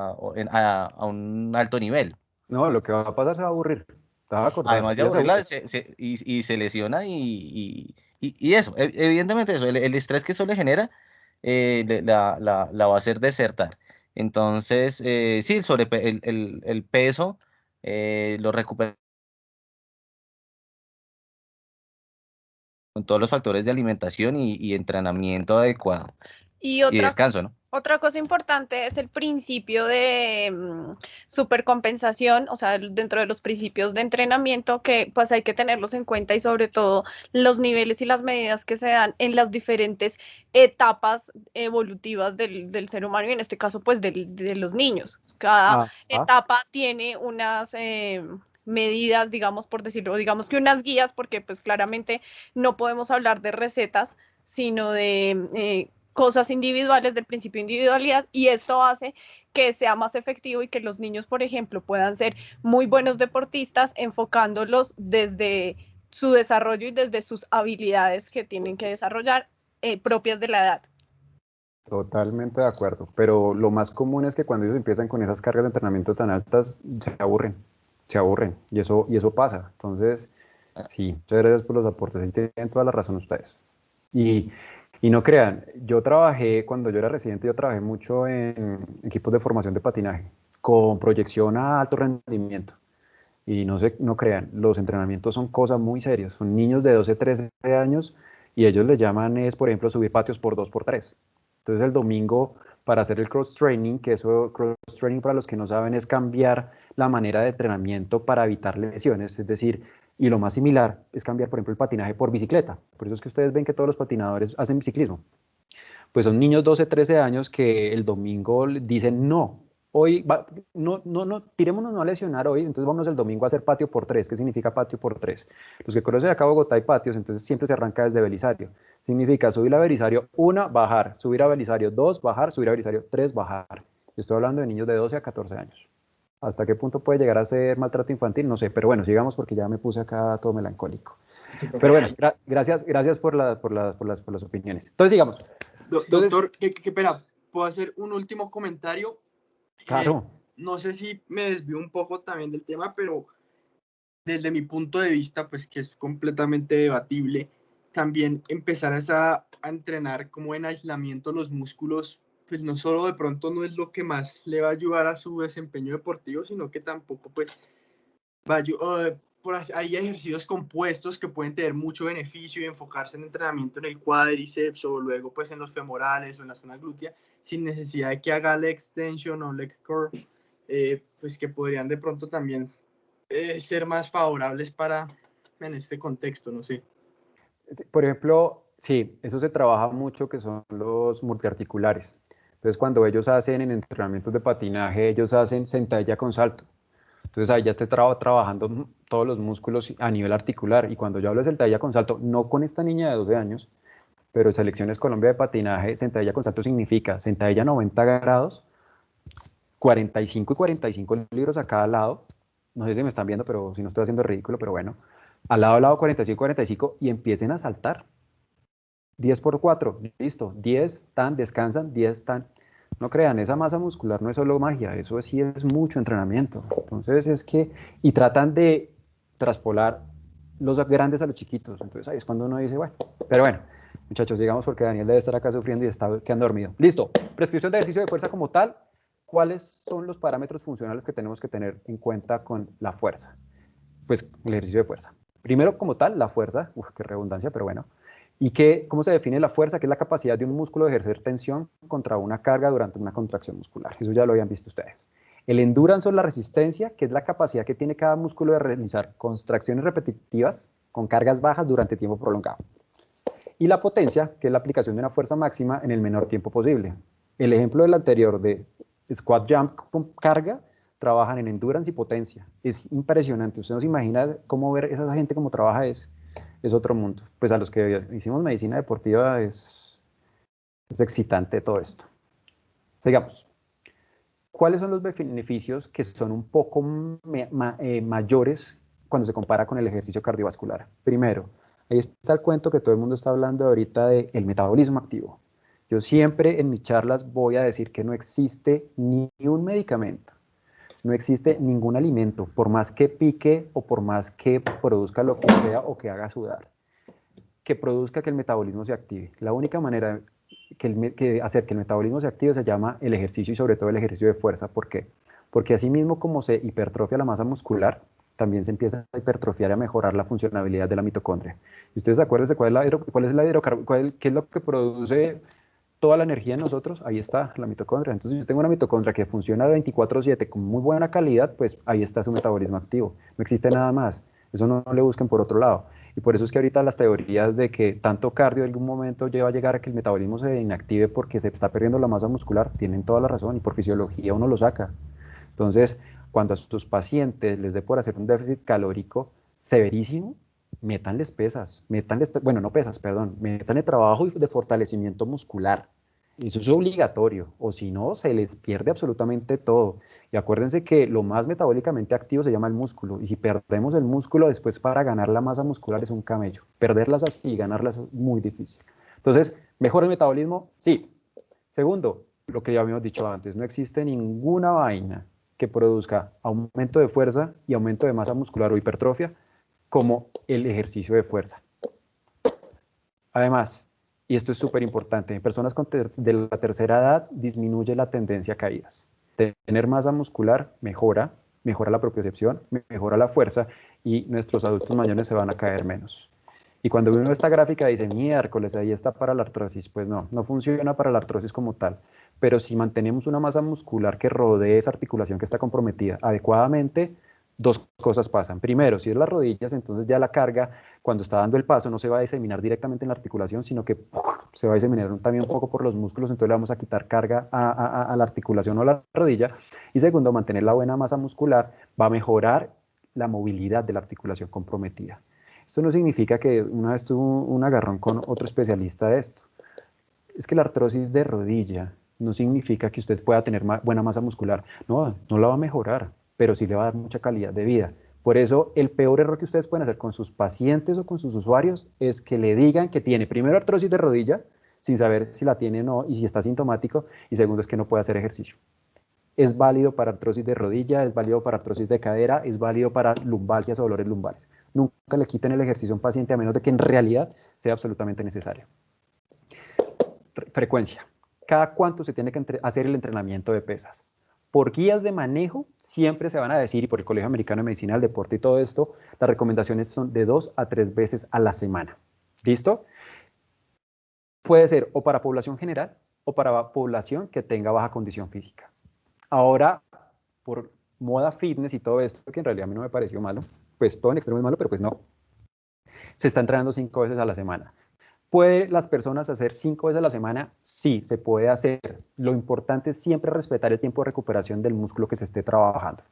a un alto nivel. No, lo que va a pasar se va a aburrir. Te vas a acordar. Además de Ella se aburrirla, aburre. y se lesiona y eso, evidentemente eso, el estrés que eso le genera la va a hacer desertar. Entonces, sí, el peso lo recupera con todos los factores de alimentación y entrenamiento adecuado Y y descanso, ¿no? otra cosa importante es el principio de supercompensación, o sea, dentro de los principios de entrenamiento que pues hay que tenerlos en cuenta y sobre todo los niveles y las medidas que se dan en las diferentes etapas evolutivas del ser humano y en este caso pues de los niños. Cada Ah, etapa tiene unas medidas, digamos, por decirlo, digamos que unas guías, porque pues claramente no podemos hablar de recetas, sino de cosas individuales del principio de individualidad y esto hace que sea más efectivo y que los niños, por ejemplo, puedan ser muy buenos deportistas enfocándolos desde su desarrollo y desde sus habilidades que tienen que desarrollar propias de la edad. totalmente de acuerdo. Pero lo más común es que cuando ellos empiezan con esas cargas de entrenamiento tan altas, se aburren. Y eso pasa. Entonces, sí, muchas gracias por los aportes. Ahí tienen toda la razón ustedes. Y, y no crean, cuando yo era residente, yo trabajé mucho en equipos de formación de patinaje, con proyección a alto rendimiento. Y no crean, los entrenamientos son cosas muy serias. Son niños de 12, 13 años y ellos le llaman por ejemplo, subir patios por 2 por 3. Entonces el domingo para hacer el cross training, que eso cross training para los que no saben es cambiar la manera de entrenamiento para evitar lesiones, es decir, y lo más similar es cambiar, por ejemplo, el patinaje por bicicleta. Por eso es que ustedes ven que todos los patinadores hacen ciclismo. Pues son niños 12, 13 años que el domingo dicen no. Hoy, tirémonos no a lesionar hoy, entonces vámonos el domingo a hacer patio por 3. ¿Qué significa patio por 3? Los que conocen acá Bogotá hay patios, entonces siempre se arranca desde Belisario. Significa subir a Belisario 1, bajar, subir a Belisario 2, bajar, subir a Belisario 3, bajar. Estoy hablando de niños de 12 a 14 años. ¿Hasta qué punto puede llegar a ser maltrato infantil? No sé, pero bueno, sigamos porque ya me puse acá todo melancólico. Pero bueno, gracias por las opiniones. Entonces sigamos. Doctor, qué pena, ¿puedo hacer un último comentario? Claro. No sé si me desvío un poco también del tema, pero desde mi punto de vista, pues que es completamente debatible, también empezar a entrenar como en aislamiento los músculos, pues no solo de pronto no es lo que más le va a ayudar a su desempeño deportivo, sino que tampoco pues va a hay ejercicios compuestos que pueden tener mucho beneficio y enfocarse en entrenamiento en el cuádriceps o luego pues en los femorales o en la zona glútea sin necesidad de que haga leg extension o leg curl, pues que podrían de pronto también ser más favorables en este contexto, no sé. Por ejemplo, sí, eso se trabaja mucho que son los multiarticulares. Entonces, cuando ellos hacen en entrenamientos de patinaje, ellos hacen sentadilla con salto. Entonces, ahí ya te trabajando todos los músculos a nivel articular. Y cuando yo hablo de sentadilla con salto, no con esta niña de 12 años, pero Selecciones Colombia de patinaje, sentadilla con salto significa sentadilla 90 grados, 45 y 45 libros a cada lado. No sé si me están viendo, pero si no estoy haciendo ridículo, pero bueno. Al lado 45, 45 y empiecen a saltar. 10 por 4, listo. 10 tan, descansan, 10 tan. No crean, esa masa muscular no es solo magia, eso sí es mucho entrenamiento. Entonces es que, y tratan de traspolar los grandes a los chiquitos. Entonces ahí es cuando uno dice, bueno, pero bueno, muchachos, digamos porque Daniel debe estar acá sufriendo y está quedando dormido. Listo, prescripción de ejercicio de fuerza como tal. ¿Cuáles son los parámetros funcionales que tenemos que tener en cuenta con la fuerza? Pues el ejercicio de fuerza. Primero, como tal, la fuerza, qué redundancia, pero bueno. ¿Y cómo se define la fuerza? Que es la capacidad de un músculo de ejercer tensión contra una carga durante una contracción muscular. Eso ya lo habían visto ustedes. El endurance o la resistencia, que es la capacidad que tiene cada músculo de realizar contracciones repetitivas con cargas bajas durante tiempo prolongado. Y la potencia, que es la aplicación de una fuerza máxima en el menor tiempo posible. El ejemplo del anterior de squat jump con carga, trabajan en endurance y potencia. Es impresionante. Usted no se imagina cómo ver esa gente cómo trabaja, es otro mundo. Pues a los que hicimos medicina deportiva es excitante todo esto. Sigamos. ¿Cuáles son los beneficios que son un poco mayores cuando se compara con el ejercicio cardiovascular? Primero, ahí está el cuento que todo el mundo está hablando ahorita del metabolismo activo. Yo siempre en mis charlas voy a decir que no existe ni un medicamento, no existe ningún alimento, por más que pique o por más que produzca lo que sea o que haga sudar, que produzca que el metabolismo se active. La única manera que hacer que el metabolismo se active se llama el ejercicio y sobre todo el ejercicio de fuerza. ¿Por qué? Porque así mismo como se hipertrofia la masa muscular, también se empieza a hipertrofiar y a mejorar la funcionalidad de la mitocondria. Y ustedes acuérdense qué es lo que produce toda la energía en nosotros. Ahí está la mitocondria. Entonces, si yo tengo una mitocondria que funciona 24/7 con muy buena calidad, pues ahí está su metabolismo activo. No existe nada más. Eso no le busquen por otro lado. Y por eso es que ahorita las teorías de que tanto cardio en algún momento lleva a llegar a que el metabolismo se inactive porque se está perdiendo la masa muscular, tienen toda la razón y por fisiología uno lo saca. Entonces, cuando a sus pacientes les dé por hacer un déficit calórico severísimo, métanles pesas, bueno, no pesas, perdón, métanle trabajo de fortalecimiento muscular. Eso es obligatorio, o si no, se les pierde absolutamente todo. Y acuérdense que lo más metabólicamente activo se llama el músculo, y si perdemos el músculo, después para ganar la masa muscular es un camello. Perderlas así y ganarlas es muy difícil. Entonces, ¿mejora el metabolismo? Sí. Segundo, lo que ya habíamos dicho antes, no existe ninguna vaina que produzca aumento de fuerza y aumento de masa muscular o hipertrofia como el ejercicio de fuerza. Además, y esto es súper importante, en personas de la tercera edad disminuye la tendencia a caídas. Tener masa muscular mejora la propiocepción, mejora la fuerza y nuestros adultos mayores se van a caer menos. Y cuando uno ve esta gráfica dice, miércoles, ahí está para la artrosis. Pues no, no funciona para la artrosis como tal. Pero si mantenemos una masa muscular que rodee esa articulación que está comprometida adecuadamente, dos cosas pasan. Primero, si es las rodillas, entonces ya la carga, cuando está dando el paso, no se va a diseminar directamente en la articulación, sino que se va a diseminar también un poco por los músculos, entonces le vamos a quitar carga a la articulación o a la rodilla. Y segundo, mantener la buena masa muscular va a mejorar la movilidad de la articulación comprometida. Esto no significa que una vez tuve un agarrón con otro especialista de esto. Es que la artrosis de rodilla no significa que usted pueda tener buena masa muscular. No, no la va a mejorar, pero sí le va a dar mucha calidad de vida. Por eso, el peor error que ustedes pueden hacer con sus pacientes o con sus usuarios es que le digan que tiene primero artrosis de rodilla, sin saber si la tiene o no y si está sintomático, y segundo es que no puede hacer ejercicio. Es válido para artrosis de rodilla, es válido para artrosis de cadera, es válido para lumbalgias o dolores lumbares. Nunca le quiten el ejercicio a un paciente a menos de que en realidad sea absolutamente necesario. Frecuencia. ¿Cada cuánto se tiene que hacer el entrenamiento de pesas? Por guías de manejo siempre se van a decir, y por el Colegio Americano de Medicina del Deporte y todo esto, las recomendaciones son de 2 a 3 veces a la semana. ¿Listo? Puede ser o para población general o para población que tenga baja condición física. Ahora, por moda fitness y todo esto, que en realidad a mí no me pareció malo, pues todo en extremo es malo, pero pues no. Se está entrenando 5 veces a la semana. ¿Pueden las personas hacer 5 veces a la semana? Sí, se puede hacer. Lo importante es siempre respetar el tiempo de recuperación del músculo que se esté trabajando.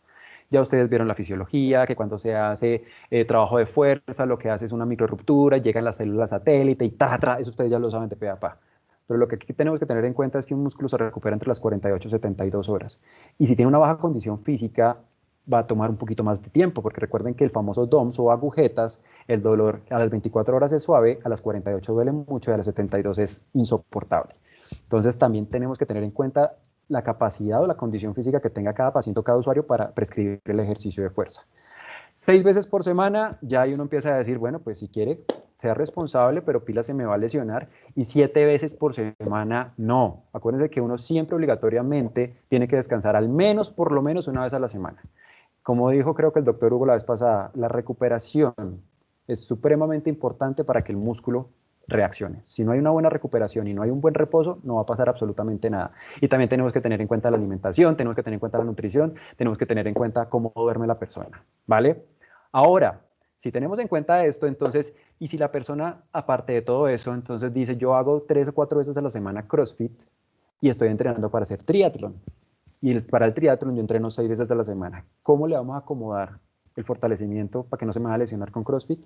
Ya ustedes vieron la fisiología, que cuando se hace trabajo de fuerza, lo que hace es una microruptura, llegan las células satélite y eso ustedes ya lo saben de pe a pa. Pero lo que aquí tenemos que tener en cuenta es que un músculo se recupera entre las 48 y 72 horas. Y si tiene una baja condición física, va a tomar un poquito más de tiempo, porque recuerden que el famoso DOMS o agujetas, el dolor a las 24 horas es suave, a las 48 duele mucho y a las 72 es insoportable. Entonces también tenemos que tener en cuenta la capacidad o la condición física que tenga cada paciente o cada usuario para prescribir el ejercicio de fuerza. 6 veces por semana, ya ahí uno empieza a decir, bueno, pues si quiere, sea responsable, pero pila se me va a lesionar. Y 7 veces por semana, no. Acuérdense que uno siempre obligatoriamente tiene que descansar al menos, por lo menos, una vez a la semana. Como dijo, creo que el doctor Hugo la vez pasada, la recuperación es supremamente importante para que el músculo reaccione. Si no hay una buena recuperación y no hay un buen reposo, no va a pasar absolutamente nada. Y también tenemos que tener en cuenta la alimentación, tenemos que tener en cuenta la nutrición, tenemos que tener en cuenta cómo duerme la persona, ¿vale? Ahora, si tenemos en cuenta esto, entonces, y si la persona, aparte de todo eso, entonces dice, yo hago 3 o 4 veces a la semana CrossFit y estoy entrenando para hacer triatlón. Y para el triatlón yo entreno 6 veces a la semana. ¿Cómo le vamos a acomodar el fortalecimiento para que no se me vaya a lesionar con CrossFit?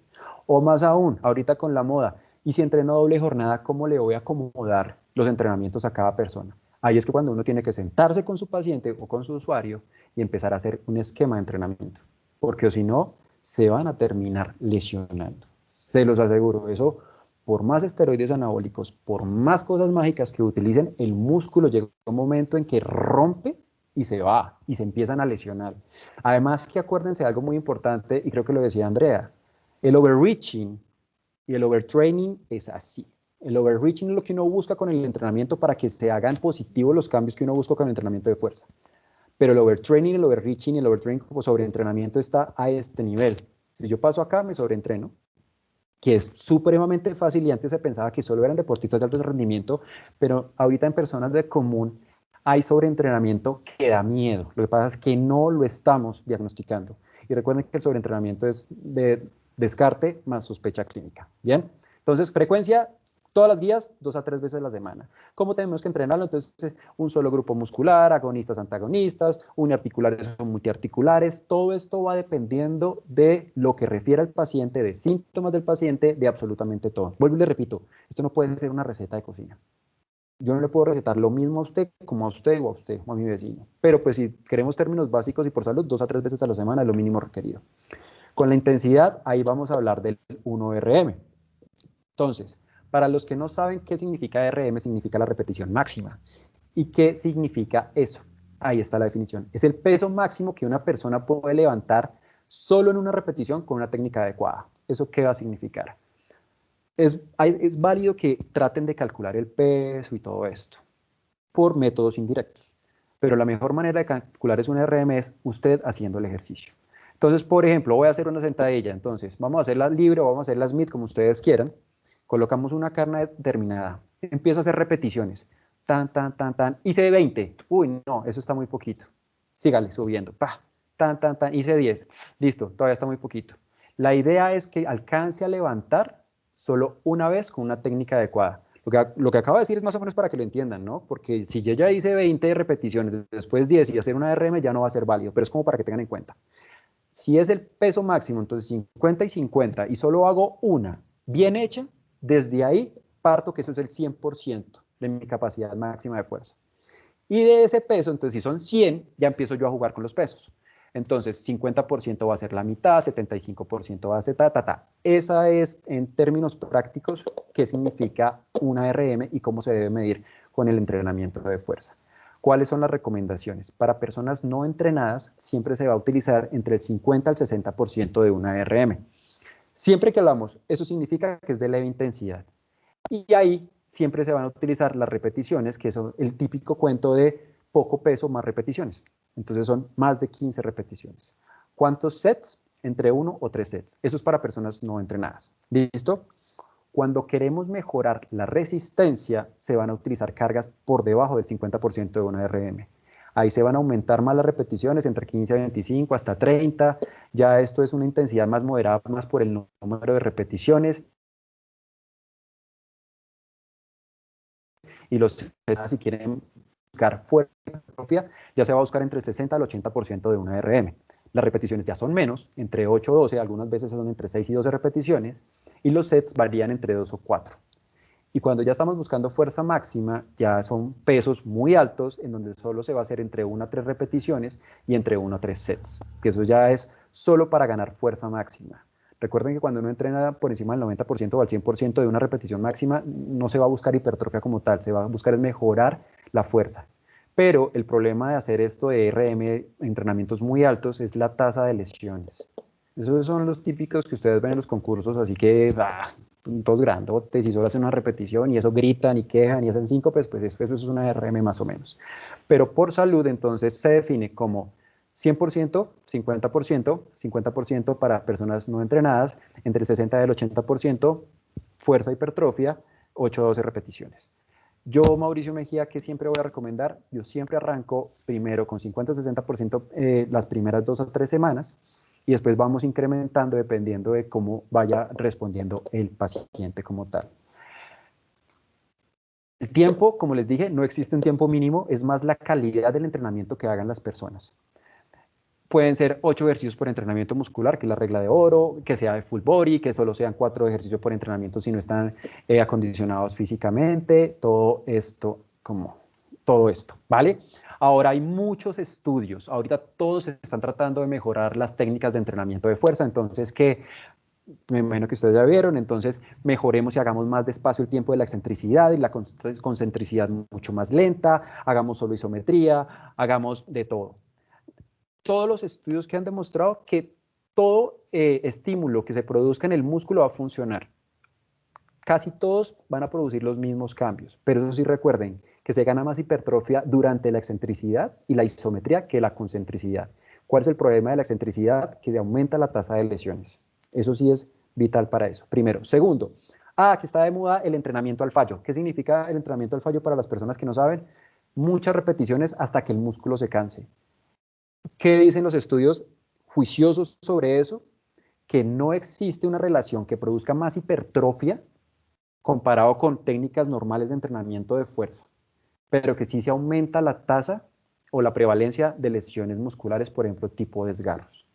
O más aún, ahorita con la moda, y si entreno doble jornada, ¿cómo le voy a acomodar los entrenamientos a cada persona? Ahí es que cuando uno tiene que sentarse con su paciente o con su usuario y empezar a hacer un esquema de entrenamiento. Porque si no, se van a terminar lesionando. Se los aseguro. Eso por más esteroides anabólicos, por más cosas mágicas que utilicen, el músculo llega a un momento en que rompe y se va, y se empiezan a lesionar. Además que acuérdense de algo muy importante, y creo que lo decía Andrea, el overreaching y el overtraining es así. El overreaching es lo que uno busca con el entrenamiento para que se hagan positivos los cambios que uno busca con el entrenamiento de fuerza. Pero el overtraining, el overreaching y el overtraining como sobreentrenamiento está a este nivel. Si yo paso acá, me sobreentreno, que es supremamente fácil, y antes se pensaba que solo eran deportistas de alto rendimiento, pero ahorita en personas de común hay sobreentrenamiento que da miedo. Lo que pasa es que no lo estamos diagnosticando. Y recuerden que el sobreentrenamiento es de descarte más sospecha clínica. ¿Bien? Entonces, frecuencia, todas las guías, 2 a 3 veces a la semana. ¿Cómo tenemos que entrenarlo? Entonces, un solo grupo muscular, agonistas, antagonistas, uniarticulares o multiarticulares. Todo esto va dependiendo de lo que refiere al paciente, de síntomas del paciente, de absolutamente todo. Vuelvo y le repito, esto no puede ser una receta de cocina. Yo no le puedo recetar lo mismo a usted como a usted o a usted o a mi vecino. Pero pues si queremos términos básicos y por salud, 2 a 3 veces a la semana es lo mínimo requerido. Con la intensidad, ahí vamos a hablar del 1RM. Entonces, para los que no saben qué significa RM, significa la repetición máxima. ¿Y qué significa eso? Ahí está la definición. Es el peso máximo que una persona puede levantar solo en una repetición con una técnica adecuada. ¿Eso qué va a significar? Es válido que traten de calcular el peso y todo esto por métodos indirectos, pero la mejor manera de calcular es un RM es usted haciendo el ejercicio. Entonces, por ejemplo, voy a hacer una sentadilla, entonces vamos a hacerla libre o vamos a hacerla Smith, como ustedes quieran. Colocamos una carga determinada, empiezo a hacer repeticiones, tan, tan, tan, tan, hice 20, uy, no, eso está muy poquito, sígale subiendo, pa, tan, tan, tan, hice 10, listo, todavía está muy poquito. La idea es que alcance a levantar solo una vez con una técnica adecuada. Lo que acabo de decir es más o menos para que lo entiendan, ¿no? Porque si yo ya hice 20 repeticiones, después 10 y hacer una RM ya no va a ser válido, pero es como para que tengan en cuenta. Si es el peso máximo, entonces 50 y 50, y solo hago una bien hecha, desde ahí parto que eso es el 100% de mi capacidad máxima de fuerza. Y de ese peso, entonces si son 100, ya empiezo yo a jugar con los pesos. Entonces 50% va a ser la mitad, 75% va a ser ta, ta, ta. Esa es, en términos prácticos, qué significa una RM y cómo se debe medir con el entrenamiento de fuerza. ¿Cuáles son las recomendaciones? Para personas no entrenadas, siempre se va a utilizar entre el 50 al 60% de una RM. Siempre que hablamos, eso significa que es de leve intensidad. Y ahí siempre se van a utilizar las repeticiones, que son el típico cuento de poco peso más repeticiones. Entonces son más de 15 repeticiones. ¿Cuántos sets? Entre 1 o 3 sets. Eso es para personas no entrenadas. ¿Listo? Cuando queremos mejorar la resistencia, se van a utilizar cargas por debajo del 50% de una RM. Ahí se van a aumentar más las repeticiones, entre 15 a 25, hasta 30. Ya esto es una intensidad más moderada, más por el número de repeticiones. Y los si quieren buscar fuerza propia, ya se va a buscar entre el 60 al 80% de una RM. Las repeticiones ya son menos, entre 8 o 12, algunas veces son entre 6 y 12 repeticiones, y los sets varían entre 2 o 4. Y cuando ya estamos buscando fuerza máxima, ya son pesos muy altos, en donde solo se va a hacer entre 1 a 3 repeticiones y entre 1 a 3 sets, que eso ya es solo para ganar fuerza máxima. Recuerden que cuando uno entrena por encima del 90% o al 100% de una repetición máxima, no se va a buscar hipertrofia como tal, se va a buscar mejorar la fuerza. Pero el problema de hacer esto de RM, entrenamientos muy altos, es la tasa de lesiones. Esos son los típicos que ustedes ven en los concursos, así que todos grandotes y solo hacen una repetición y eso gritan y quejan y hacen síncopes, pues eso es una RM más o menos. Pero por salud entonces se define como 100%, 50%, 50% para personas no entrenadas, entre el 60 y el 80%, fuerza hipertrofia, 8 a 12 repeticiones. Yo, Mauricio Mejía, ¿qué siempre voy a recomendar? Yo siempre arranco primero con 50-60% las primeras 2 a 3 semanas y después vamos incrementando dependiendo de cómo vaya respondiendo el paciente como tal. El tiempo, como les dije, no existe un tiempo mínimo, es más la calidad del entrenamiento que hagan las personas. Pueden ser 8 ejercicios por entrenamiento muscular, que es la regla de oro, que sea de full body, que solo sean 4 ejercicios por entrenamiento si no están acondicionados físicamente, todo esto, ¿vale? Ahora hay muchos estudios, ahorita todos están tratando de mejorar las técnicas de entrenamiento de fuerza, entonces que me imagino que ustedes ya vieron, entonces mejoremos y hagamos más despacio el tiempo de la excentricidad y la concentricidad mucho más lenta, hagamos solo isometría, hagamos de todo. Todos los estudios que han demostrado que todo estímulo que se produzca en el músculo va a funcionar. Casi todos van a producir los mismos cambios, pero eso sí recuerden que se gana más hipertrofia durante la excentricidad y la isometría que la concentricidad. ¿Cuál es el problema de la excentricidad? Que aumenta la tasa de lesiones. Eso sí es vital para eso. Primero. Segundo, que está de moda el entrenamiento al fallo. ¿Qué significa el entrenamiento al fallo para las personas que no saben? Muchas repeticiones hasta que el músculo se canse. ¿Qué dicen los estudios juiciosos sobre eso? Que no existe una relación que produzca más hipertrofia comparado con técnicas normales de entrenamiento de fuerza, pero que sí se aumenta la tasa o la prevalencia de lesiones musculares, por ejemplo, tipo desgarros.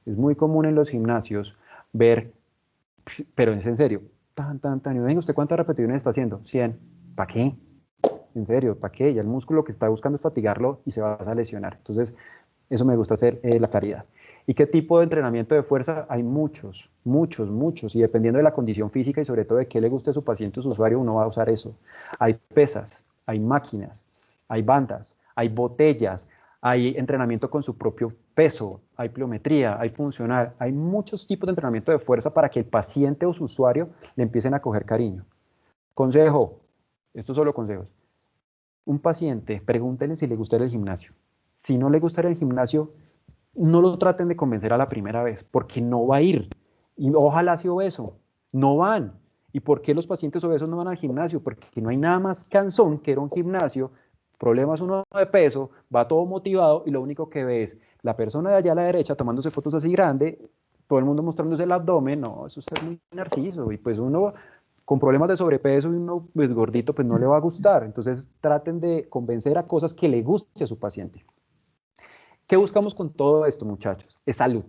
Es muy común en los gimnasios ver, pero es en serio, venga, ¿usted cuántas repeticiones está haciendo? 100. ¿Para qué? En serio, ¿para qué? Ya el músculo que está buscando es fatigarlo y se va a lesionar. Entonces, eso me gusta hacer la claridad. ¿Y qué tipo de entrenamiento de fuerza? Hay muchos, y dependiendo de la condición física y sobre todo de qué le guste a su paciente o su usuario, uno va a usar eso. Hay pesas, hay máquinas, hay bandas, hay botellas, hay entrenamiento con su propio peso, hay pliometría, hay funcional, hay muchos tipos de entrenamiento de fuerza para que el paciente o su usuario le empiecen a coger cariño. Consejo, estos son solo consejos. Un paciente, pregúntenle si le gusta ir al gimnasio. Si no le gusta ir al gimnasio, no lo traten de convencer a la primera vez, porque no va a ir. Y ojalá sea obeso, no van. ¿Y por qué los pacientes obesos no van al gimnasio? Porque no hay nada más cansón que ir a un gimnasio, problemas uno de peso, va todo motivado y lo único que ve es la persona de allá a la derecha tomándose fotos así grande, todo el mundo mostrándose el abdomen. No, eso es muy narciso. Y pues uno con problemas de sobrepeso y uno pues, gordito, pues no le va a gustar. Entonces traten de convencer a cosas que le guste a su paciente. ¿Qué buscamos con todo esto, muchachos? Es salud.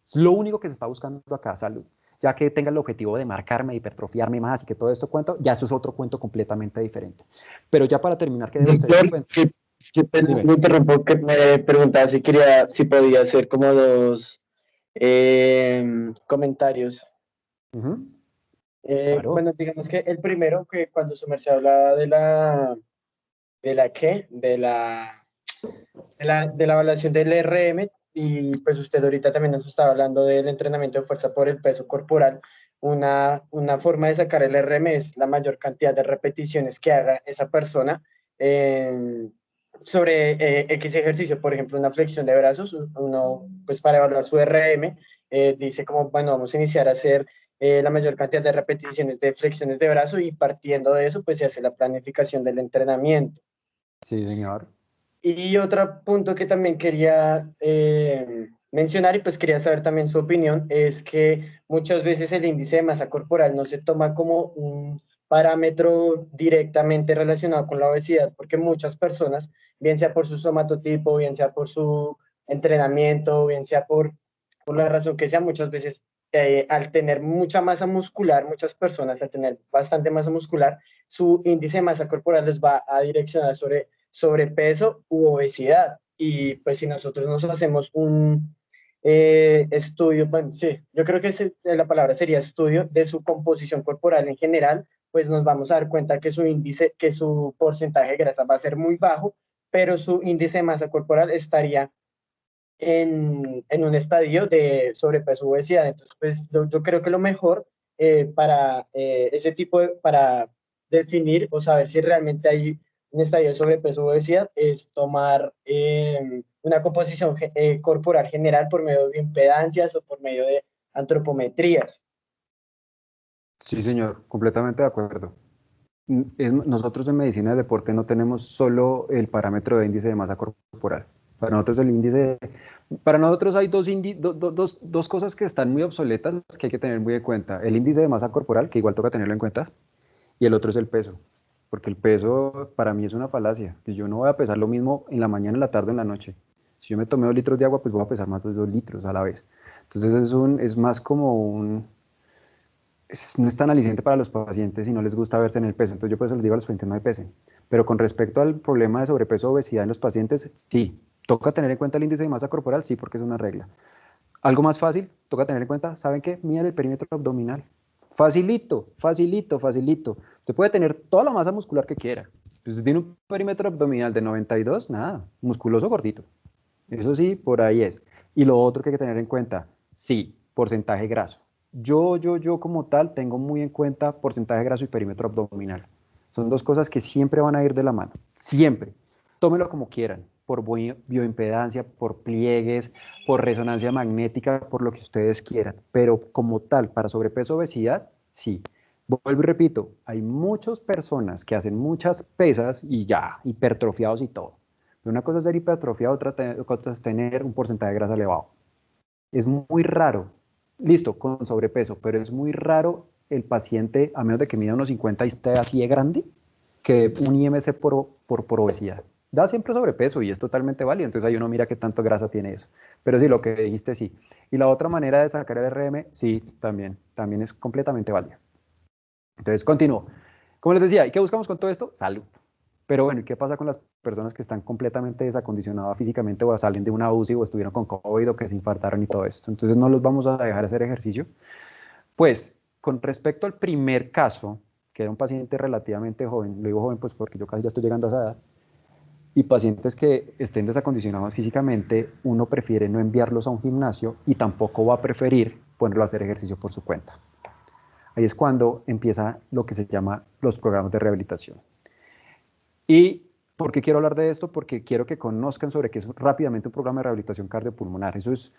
Es lo único que se está buscando acá, salud. Ya que tenga el objetivo de marcarme, de hipertrofiarme más y que todo esto cuento, ya eso es otro cuento completamente diferente. Pero ya para terminar, ¿qué debo ustedes cuento? Me interrumpo, que me preguntaba si podía hacer como dos comentarios. Claro. Bueno, digamos que el primero, que cuando su merced hablaba de la evaluación del RM, y pues usted ahorita también nos estaba hablando del entrenamiento de fuerza por el peso corporal. Una forma de sacar el RM es la mayor cantidad de repeticiones que haga esa persona sobre X ejercicio. Por ejemplo, una flexión de brazos, uno pues para evaluar su RM dice como, bueno, vamos a iniciar a hacer la mayor cantidad de repeticiones de flexiones de brazo, y partiendo de eso pues se hace la planificación del entrenamiento. Sí, señor. Y otro punto que también quería mencionar, y pues quería saber también su opinión, es que muchas veces el índice de masa corporal no se toma como un parámetro directamente relacionado con la obesidad, porque muchas personas, bien sea por su somatotipo, bien sea por su entrenamiento, bien sea por la razón que sea, muchas veces al tener mucha masa muscular, muchas personas al tener bastante masa muscular, su índice de masa corporal les va a direccionar sobre sobrepeso u obesidad. Y pues si nosotros nos hacemos un estudio, bueno, sí, yo creo que la palabra sería estudio de su composición corporal en general, pues nos vamos a dar cuenta que su índice, que su porcentaje de grasa va a ser muy bajo, pero su índice de masa corporal estaría en un estadio de sobrepeso u obesidad. Entonces, pues yo creo que lo mejor para ese tipo para definir o saber si realmente hay un estadio de sobrepeso u obesidad es tomar una composición corporal general por medio de impedancias o por medio de antropometrías. Sí, señor, completamente de acuerdo. Nosotros en medicina del deporte no tenemos solo el parámetro de índice de masa corporal. Para nosotros hay dos cosas que están muy obsoletas que hay que tener muy en cuenta. El índice de masa corporal, que igual toca tenerlo en cuenta, y el otro es el peso. Porque el peso para mí es una falacia. Pues yo no voy a pesar lo mismo en la mañana, en la tarde, en la noche. Si yo me tomé 2 litros de agua, pues voy a pesar más de 2 litros a la vez. Entonces es más como no es tan aliciente para los pacientes si no les gusta verse en el peso. Entonces yo por eso les digo a los pacientes no me pesen. Pero con respecto al problema de sobrepeso o obesidad en los pacientes, sí, toca tener en cuenta el índice de masa corporal, sí, porque es una regla. Algo más fácil, toca tener en cuenta, ¿saben qué? Miren el perímetro abdominal. Facilito, facilito, facilito. Usted puede tener toda la masa muscular que quiera. Si usted tiene un perímetro abdominal de 92, nada, musculoso gordito. Eso sí, por ahí es. Y lo otro que hay que tener en cuenta, sí, porcentaje graso. Yo como tal tengo muy en cuenta porcentaje graso y perímetro abdominal. Son dos cosas que siempre van a ir de la mano, siempre. Tómelo como quieran, por bioimpedancia, por pliegues, por resonancia magnética, por lo que ustedes quieran. Pero como tal, para sobrepeso, obesidad, sí. Vuelvo y repito, hay muchas personas que hacen muchas pesas y ya, hipertrofiados y todo. Una cosa es ser hipertrofiado, otra es tener un porcentaje de grasa elevado. Es muy raro, listo, con sobrepeso, pero es muy raro el paciente, a menos de que mida unos 50 y esté así de grande, que un IMC por obesidad. Da siempre sobrepeso y es totalmente válido, entonces ahí uno mira qué tanto grasa tiene eso. Pero sí, lo que dijiste, sí. Y la otra manera de sacar el RM, sí, también es completamente válida. Entonces, continúo. Como les decía, ¿y qué buscamos con todo esto? Salud. Pero bueno, ¿y qué pasa con las personas que están completamente desacondicionadas físicamente o salen de una UCI o estuvieron con COVID o que se infartaron y todo esto? Entonces, ¿no los vamos a dejar hacer ejercicio? Pues, con respecto al primer caso, que era un paciente relativamente joven, lo digo joven pues porque yo casi ya estoy llegando a esa edad, y pacientes que estén desacondicionados físicamente, uno prefiere no enviarlos a un gimnasio y tampoco va a preferir ponerlo a hacer ejercicio por su cuenta. Ahí es cuando empieza lo que se llama los programas de rehabilitación. ¿Y por qué quiero hablar de esto? Porque quiero que conozcan sobre qué es rápidamente un programa de rehabilitación cardiopulmonar. Eso es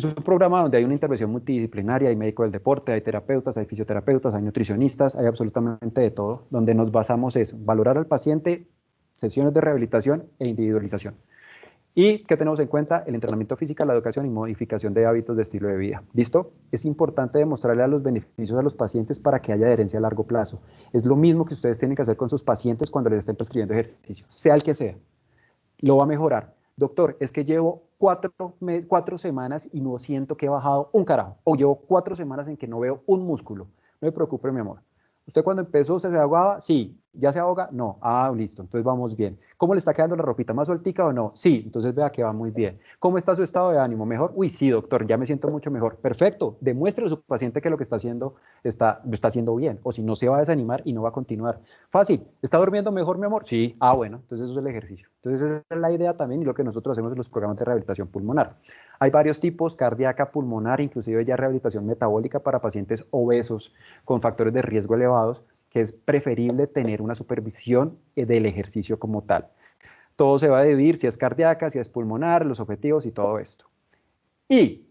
un programa donde hay una intervención multidisciplinaria, hay médico del deporte, hay terapeutas, hay fisioterapeutas, hay nutricionistas, hay absolutamente de todo, donde nos basamos en valorar al paciente, sesiones de rehabilitación e individualización. ¿Y qué tenemos en cuenta? El entrenamiento físico, la educación y modificación de hábitos de estilo de vida. ¿Listo? Es importante demostrarle a los beneficios a los pacientes para que haya adherencia a largo plazo. Es lo mismo que ustedes tienen que hacer con sus pacientes cuando les estén prescribiendo ejercicio, sea el que sea. Lo va a mejorar. Doctor, es que llevo 4 semanas y no siento que he bajado un carajo. O llevo 4 semanas en que no veo un músculo. No me preocupe, mi amor. ¿Usted cuando empezó se ahogaba? Sí. ¿Ya se ahoga? No. Ah, listo. Entonces vamos bien. ¿Cómo le está quedando la ropita? ¿Más sueltica o no? Sí. Entonces vea que va muy bien. ¿Cómo está su estado de ánimo? ¿Mejor? Uy, sí, doctor, ya me siento mucho mejor. Perfecto. Demuestre a su paciente que lo que está haciendo lo está haciendo bien. O si no, se va a desanimar y no va a continuar. Fácil. ¿Está durmiendo mejor, mi amor? Sí. Ah, bueno. Entonces eso es el ejercicio. Entonces esa es la idea también y lo que nosotros hacemos en los programas de rehabilitación pulmonar. Hay varios tipos, cardíaca, pulmonar, inclusive ya rehabilitación metabólica para pacientes obesos con factores de riesgo elevados, que es preferible tener una supervisión del ejercicio como tal. Todo se va a dividir si es cardíaca, si es pulmonar, los objetivos y todo esto. ¿Y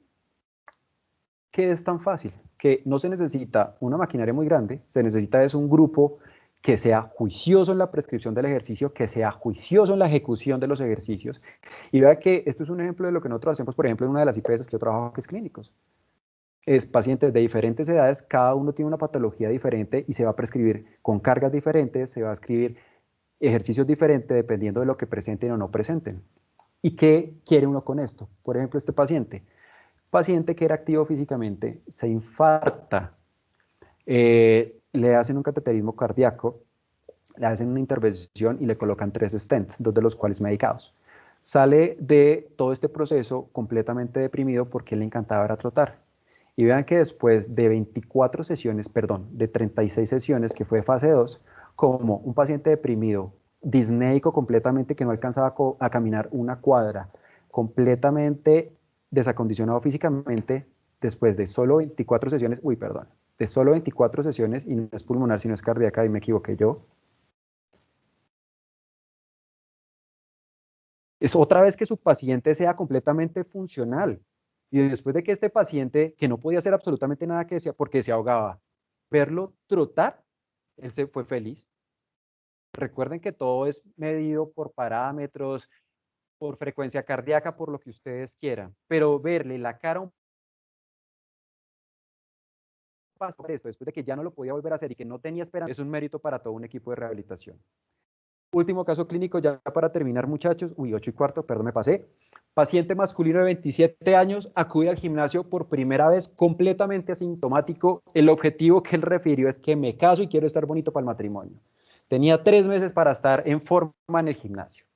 qué es tan fácil? Que no se necesita una maquinaria muy grande, se necesita es un grupo que sea juicioso en la prescripción del ejercicio, que sea juicioso en la ejecución de los ejercicios. Y vea que esto es un ejemplo de lo que nosotros hacemos, por ejemplo, en una de las IPS que yo trabajo, que es clínicos. Es pacientes de diferentes edades, cada uno tiene una patología diferente y se va a prescribir con cargas diferentes, se va a escribir ejercicios diferentes dependiendo de lo que presenten o no presenten. ¿Y qué quiere uno con esto? Por ejemplo, este paciente que era activo físicamente, se infarta, le hacen un cateterismo cardíaco, le hacen una intervención y le colocan 3 stents, 2 de los cuales medicados. Sale de todo este proceso completamente deprimido porque le encantaba era trotar. Y vean que después de 24 sesiones, perdón, de 36 sesiones, que fue fase 2, como un paciente deprimido, disnéico completamente, que no alcanzaba a caminar una cuadra, completamente desacondicionado físicamente, después de solo 24 sesiones, de solo 24 sesiones, y no es pulmonar, sino es cardíaca, y me equivoqué yo. Es otra vez que su paciente sea completamente funcional. Y después de que este paciente, que no podía hacer absolutamente nada que decía porque se ahogaba, verlo trotar, él se fue feliz. Recuerden que todo es medido por parámetros, por frecuencia cardíaca, por lo que ustedes quieran, pero verle la cara a un paso por esto, después de que ya no lo podía volver a hacer y que no tenía esperanza, es un mérito para todo un equipo de rehabilitación. Último caso clínico, ya para terminar, muchachos. 8:15, perdón, me pasé. Paciente masculino de 27 años acude al gimnasio por primera vez completamente asintomático. El objetivo que él refirió es que me caso y quiero estar bonito para el matrimonio. Tenía 3 meses para estar en forma en el gimnasio.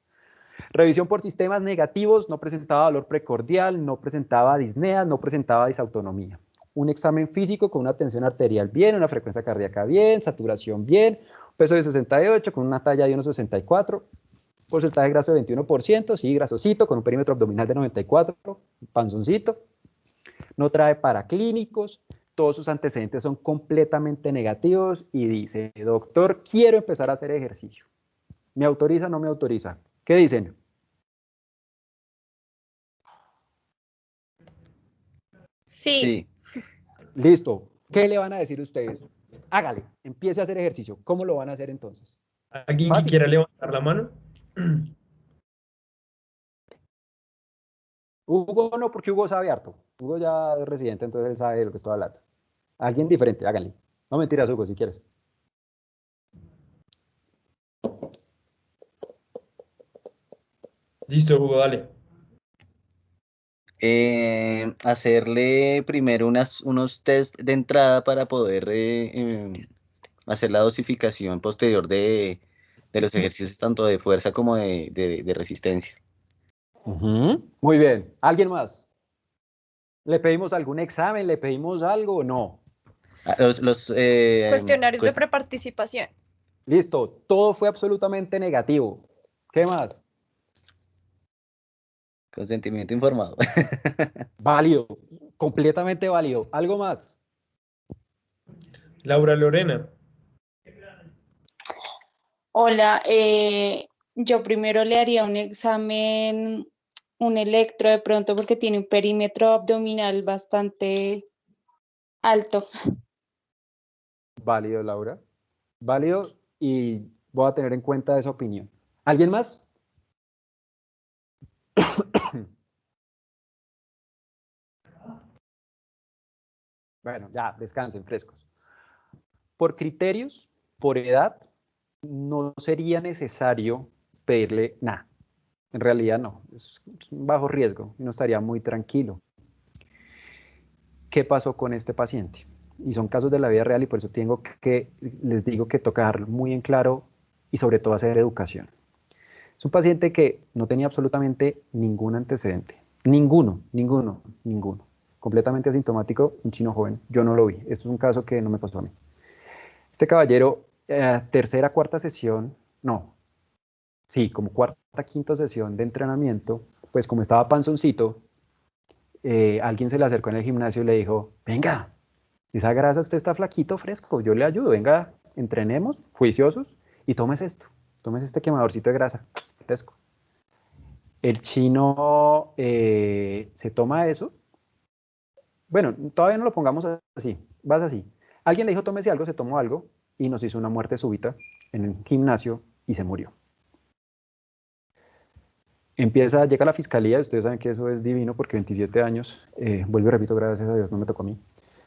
Revisión por sistemas negativos, no presentaba dolor precordial, no presentaba disnea, no presentaba disautonomía. Un examen físico con una tensión arterial bien, una frecuencia cardíaca bien, saturación bien, peso de 68 con una talla de 1,64, porcentaje graso de 21%, sí, grasosito, con un perímetro abdominal de 94, panzoncito. No trae paraclínicos, todos sus antecedentes son completamente negativos y dice, doctor, quiero empezar a hacer ejercicio. ¿Me autoriza o no me autoriza? ¿Qué dicen? Sí. Listo. ¿Qué le van a decir ustedes? Hágale, empiece a hacer ejercicio. ¿Cómo lo van a hacer entonces? ¿Alguien que Fácil. quiera levantar la mano? Hugo no, porque Hugo sabe harto. Hugo ya es residente, entonces él sabe de lo que estoy hablando. Alguien diferente, háganle. No mentiras, Hugo, si quieres. Listo, Hugo, dale. Hacerle primero unos test de entrada para poder hacer la dosificación posterior de los ejercicios tanto de fuerza como de resistencia. Muy bien. ¿Alguien más? ¿Le pedimos algún examen? ¿Le pedimos algo o no? Cuestionarios de preparticipación. Listo. Todo fue absolutamente negativo. ¿Qué más? Consentimiento informado. Válido. Completamente válido. ¿Algo más? Laura Lorena. Hola, yo primero le haría un examen, un electro de pronto porque tiene un perímetro abdominal bastante alto. Válido, Laura. Válido y voy a tener en cuenta esa opinión. ¿Alguien más? Bueno, ya, descansen frescos. Por criterios, por edad, no sería necesario pedirle nada. En realidad no, es un bajo riesgo y no estaría muy tranquilo. ¿Qué pasó con este paciente? Y son casos de la vida real y por eso les digo que toca dejar muy en claro y sobre todo hacer educación. Es un paciente que no tenía absolutamente ningún antecedente. Ninguno. Completamente asintomático, un chino joven. Yo no lo vi. Esto es un caso que no me pasó a mí. Este caballero, tercera, cuarta sesión, no, sí, como cuarta, quinta sesión de entrenamiento, pues como estaba panzoncito, alguien se le acercó en el gimnasio y le dijo, venga, esa grasa usted está flaquito, fresco, yo le ayudo, venga, entrenemos, juiciosos, y tómese este quemadorcito de grasa, fresco. El chino se toma eso, bueno, todavía no lo pongamos así, vas así. Alguien le dijo, tómese algo, se tomó algo, y nos hizo una muerte súbita en el gimnasio y se murió. Llega la fiscalía, ustedes saben que eso es divino porque 27 años, vuelvo y repito, gracias a Dios, no me tocó a mí.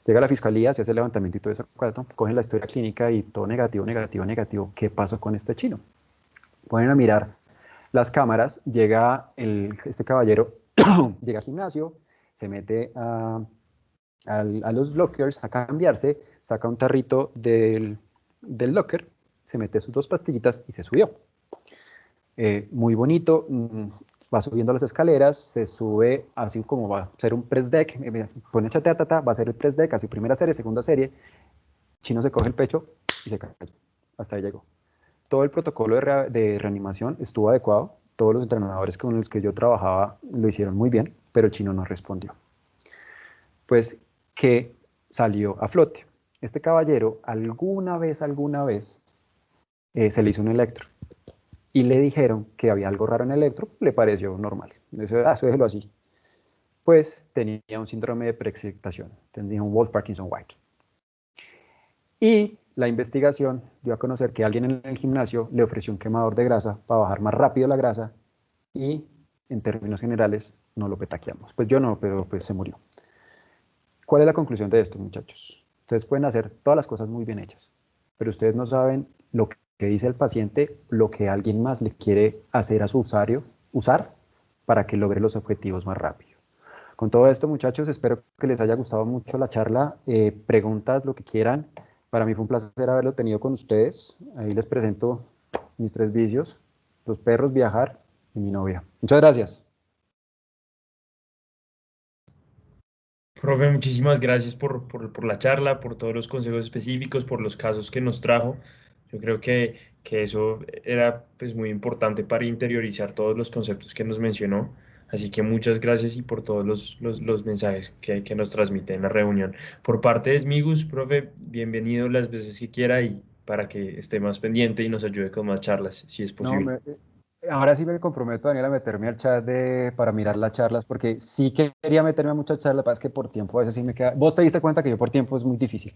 Llega la fiscalía, se hace el levantamiento y todo eso, cogen la historia clínica y todo negativo. ¿Qué pasó con este chino? Ponen a mirar las cámaras, llega este caballero, llega al gimnasio, se mete a los lockers a cambiarse, saca un tarrito del locker, se mete sus 2 pastillitas y se subió. Muy bonito, va subiendo las escaleras, se sube así como va a ser un press deck, pone va a ser el press deck, así primera serie, segunda serie, chino se coge el pecho y se cae, hasta ahí llegó. Todo el protocolo de reanimación estuvo adecuado, todos los entrenadores con los que yo trabajaba lo hicieron muy bien, pero el chino no respondió. Pues, ¿qué salió a flote? Este caballero alguna vez se le hizo un electro y le dijeron que había algo raro en el electro, le pareció normal. Eso déjelo así. Pues tenía un síndrome de preexcitación, tenía un Wolff-Parkinson-White. Y la investigación dio a conocer que alguien en el gimnasio le ofreció un quemador de grasa para bajar más rápido la grasa y, en términos generales, no lo petaqueamos. Pues yo no, pero pues se murió. ¿Cuál es la conclusión de esto, muchachos? Ustedes pueden hacer todas las cosas muy bien hechas, pero ustedes no saben lo que dice el paciente, lo que alguien más le quiere hacer a su usuario, usar para que logre los objetivos más rápido. Con todo esto, muchachos, espero que les haya gustado mucho la charla. Preguntas, lo que quieran. Para mí fue un placer haberlo tenido con ustedes. Ahí les presento mis 3 vicios. Los perros, viajar y mi novia. Muchas gracias. Profe, muchísimas gracias por la charla, por todos los consejos específicos, por los casos que nos trajo. Yo creo que eso era pues, muy importante para interiorizar todos los conceptos que nos mencionó. Así que muchas gracias y por todos los mensajes que nos transmite en la reunión. Por parte de Smigus, profe, bienvenido las veces que quiera y para que esté más pendiente y nos ayude con más charlas, si es No, posible. ahora sí me comprometo, Daniel, a meterme al chat para mirar las charlas, porque sí quería meterme a muchas charlas, pero es que por tiempo a veces sí me queda. Vos te diste cuenta que yo por tiempo es muy difícil,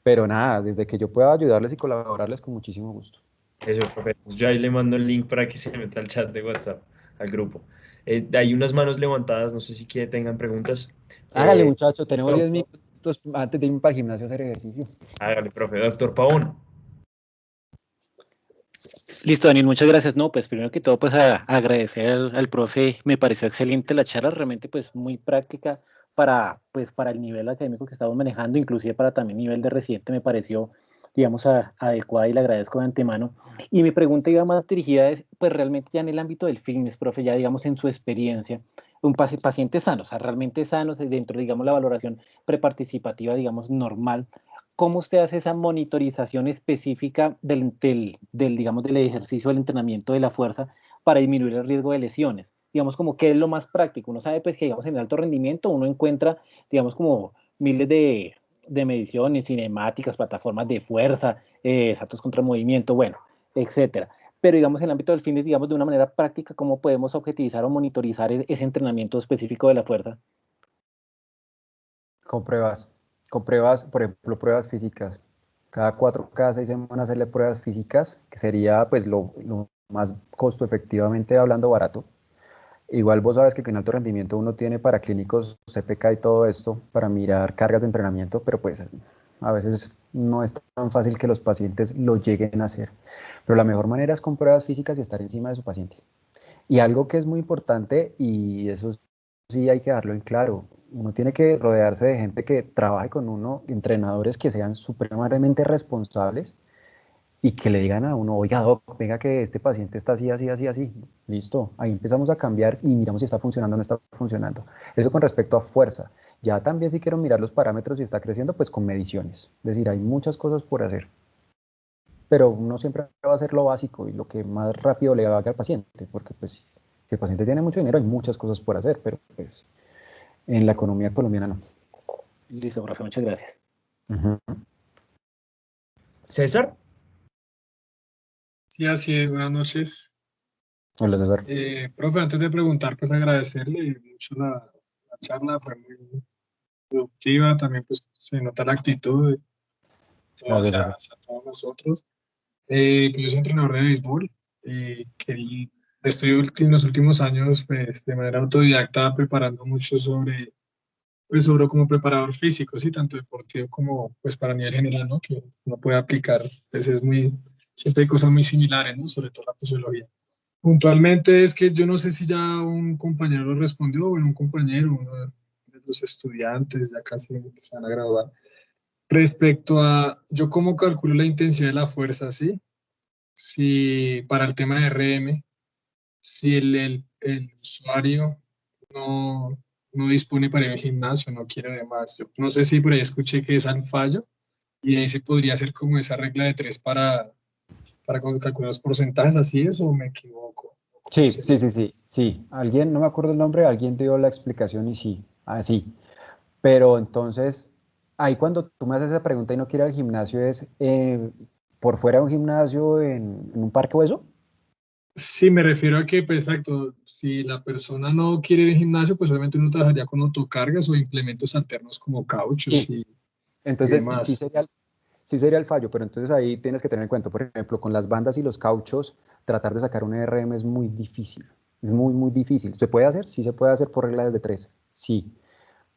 pero nada, desde que yo pueda ayudarles y colaborarles con muchísimo gusto. Eso, profe. Pues yo ahí le mando el link para que se meta al chat de WhatsApp, al grupo. Hay unas manos levantadas, no sé si tengan preguntas. Hágale, muchachos, tenemos 10 Doctor, minutos antes de irme para el gimnasio a hacer ejercicio. hágale, profe. Doctor Pavón. Listo, Daniel, muchas gracias. No, pues primero que todo, pues agradecer al profe, me pareció excelente la charla, realmente pues muy práctica para el nivel académico que estamos manejando, inclusive para también nivel de residente me pareció, digamos, adecuada y le agradezco de antemano. Y mi pregunta iba más dirigida es, pues realmente ya en el ámbito del fitness, profe, ya digamos en su experiencia, un paciente sano, o sea, realmente sanos dentro, digamos, la valoración preparticipativa, digamos, normal. ¿Cómo usted hace esa monitorización específica digamos, del ejercicio, del entrenamiento de la fuerza para disminuir el riesgo de lesiones? Digamos, como qué es lo más práctico. Uno sabe, pues, que, digamos, en el alto rendimiento uno encuentra, digamos, como miles de mediciones, cinemáticas, plataformas de fuerza, saltos contra el movimiento, bueno, etcétera. Pero, digamos, en el ámbito del fitness, digamos, de una manera práctica, ¿cómo podemos objetivizar o monitorizar ese entrenamiento específico de la fuerza? Con pruebas, por ejemplo, pruebas físicas. Cada 6 semanas hacerle pruebas físicas, que sería pues lo más costo efectivamente hablando barato. Igual vos sabes que en alto rendimiento uno tiene para clínicos CPK y todo esto para mirar cargas de entrenamiento, pero pues a veces no es tan fácil que los pacientes lo lleguen a hacer. Pero la mejor manera es con pruebas físicas y estar encima de su paciente. Y algo que es muy importante, y eso sí hay que darlo en claro, uno tiene que rodearse de gente que trabaje con uno, entrenadores que sean supremamente responsables y que le digan a uno, oiga, doc, venga que este paciente está así, así, así, así. Listo, ahí empezamos a cambiar y miramos si está funcionando o no está funcionando. Eso con respecto a fuerza. Ya también si quiero mirar los parámetros si está creciendo, pues con mediciones. Es decir, hay muchas cosas por hacer. Pero uno siempre va a hacer lo básico y lo que más rápido le haga al paciente, porque pues si el paciente tiene mucho dinero hay muchas cosas por hacer, pero pues en la economía colombiana no. Listo, profe, muchas gracias. César. Sí, así es, buenas noches. Hola, César. Profe, antes de preguntar, pues agradecerle mucho la charla, fue muy productiva, también pues se nota la actitud de hacia todos nosotros. Pues yo soy entrenador de béisbol, estoy en los últimos años pues, de manera autodidacta preparando mucho sobre como preparador físico, ¿sí? Tanto deportivo como pues para nivel general, ¿no? Que uno puede aplicar, pues siempre hay cosas muy similares, ¿no? Sobre todo la fisiología. Puntualmente es que yo no sé si ya un compañero lo respondió, bueno, un compañero, uno de los estudiantes ya casi se van a graduar. Respecto a, yo cómo calculo la intensidad de la fuerza, ¿sí? Si para el tema de RM, si el usuario no dispone para ir al gimnasio, no quiere además. Yo no sé si por ahí escuché que es al fallo y ahí se podría hacer como esa regla de 3 para cuando calcular los porcentajes, ¿así es o me equivoco? Sí. Alguien, no me acuerdo el nombre, alguien dio la explicación y sí, así. Pero entonces, ahí cuando tú me haces esa pregunta y no quiero ir al gimnasio, ¿es por fuera de un gimnasio en un parque o eso? Sí, me refiero a que, pues exacto, si la persona no quiere ir al gimnasio, pues obviamente uno trabajaría con autocargas o implementos alternos como cauchos y Entonces, demás. sí sería el fallo, pero entonces ahí tienes que tener en cuenta, por ejemplo, con las bandas y los cauchos, tratar de sacar un ERM es muy difícil. Es muy, muy difícil. ¿Se puede hacer? Sí se puede hacer por regla de 3, sí.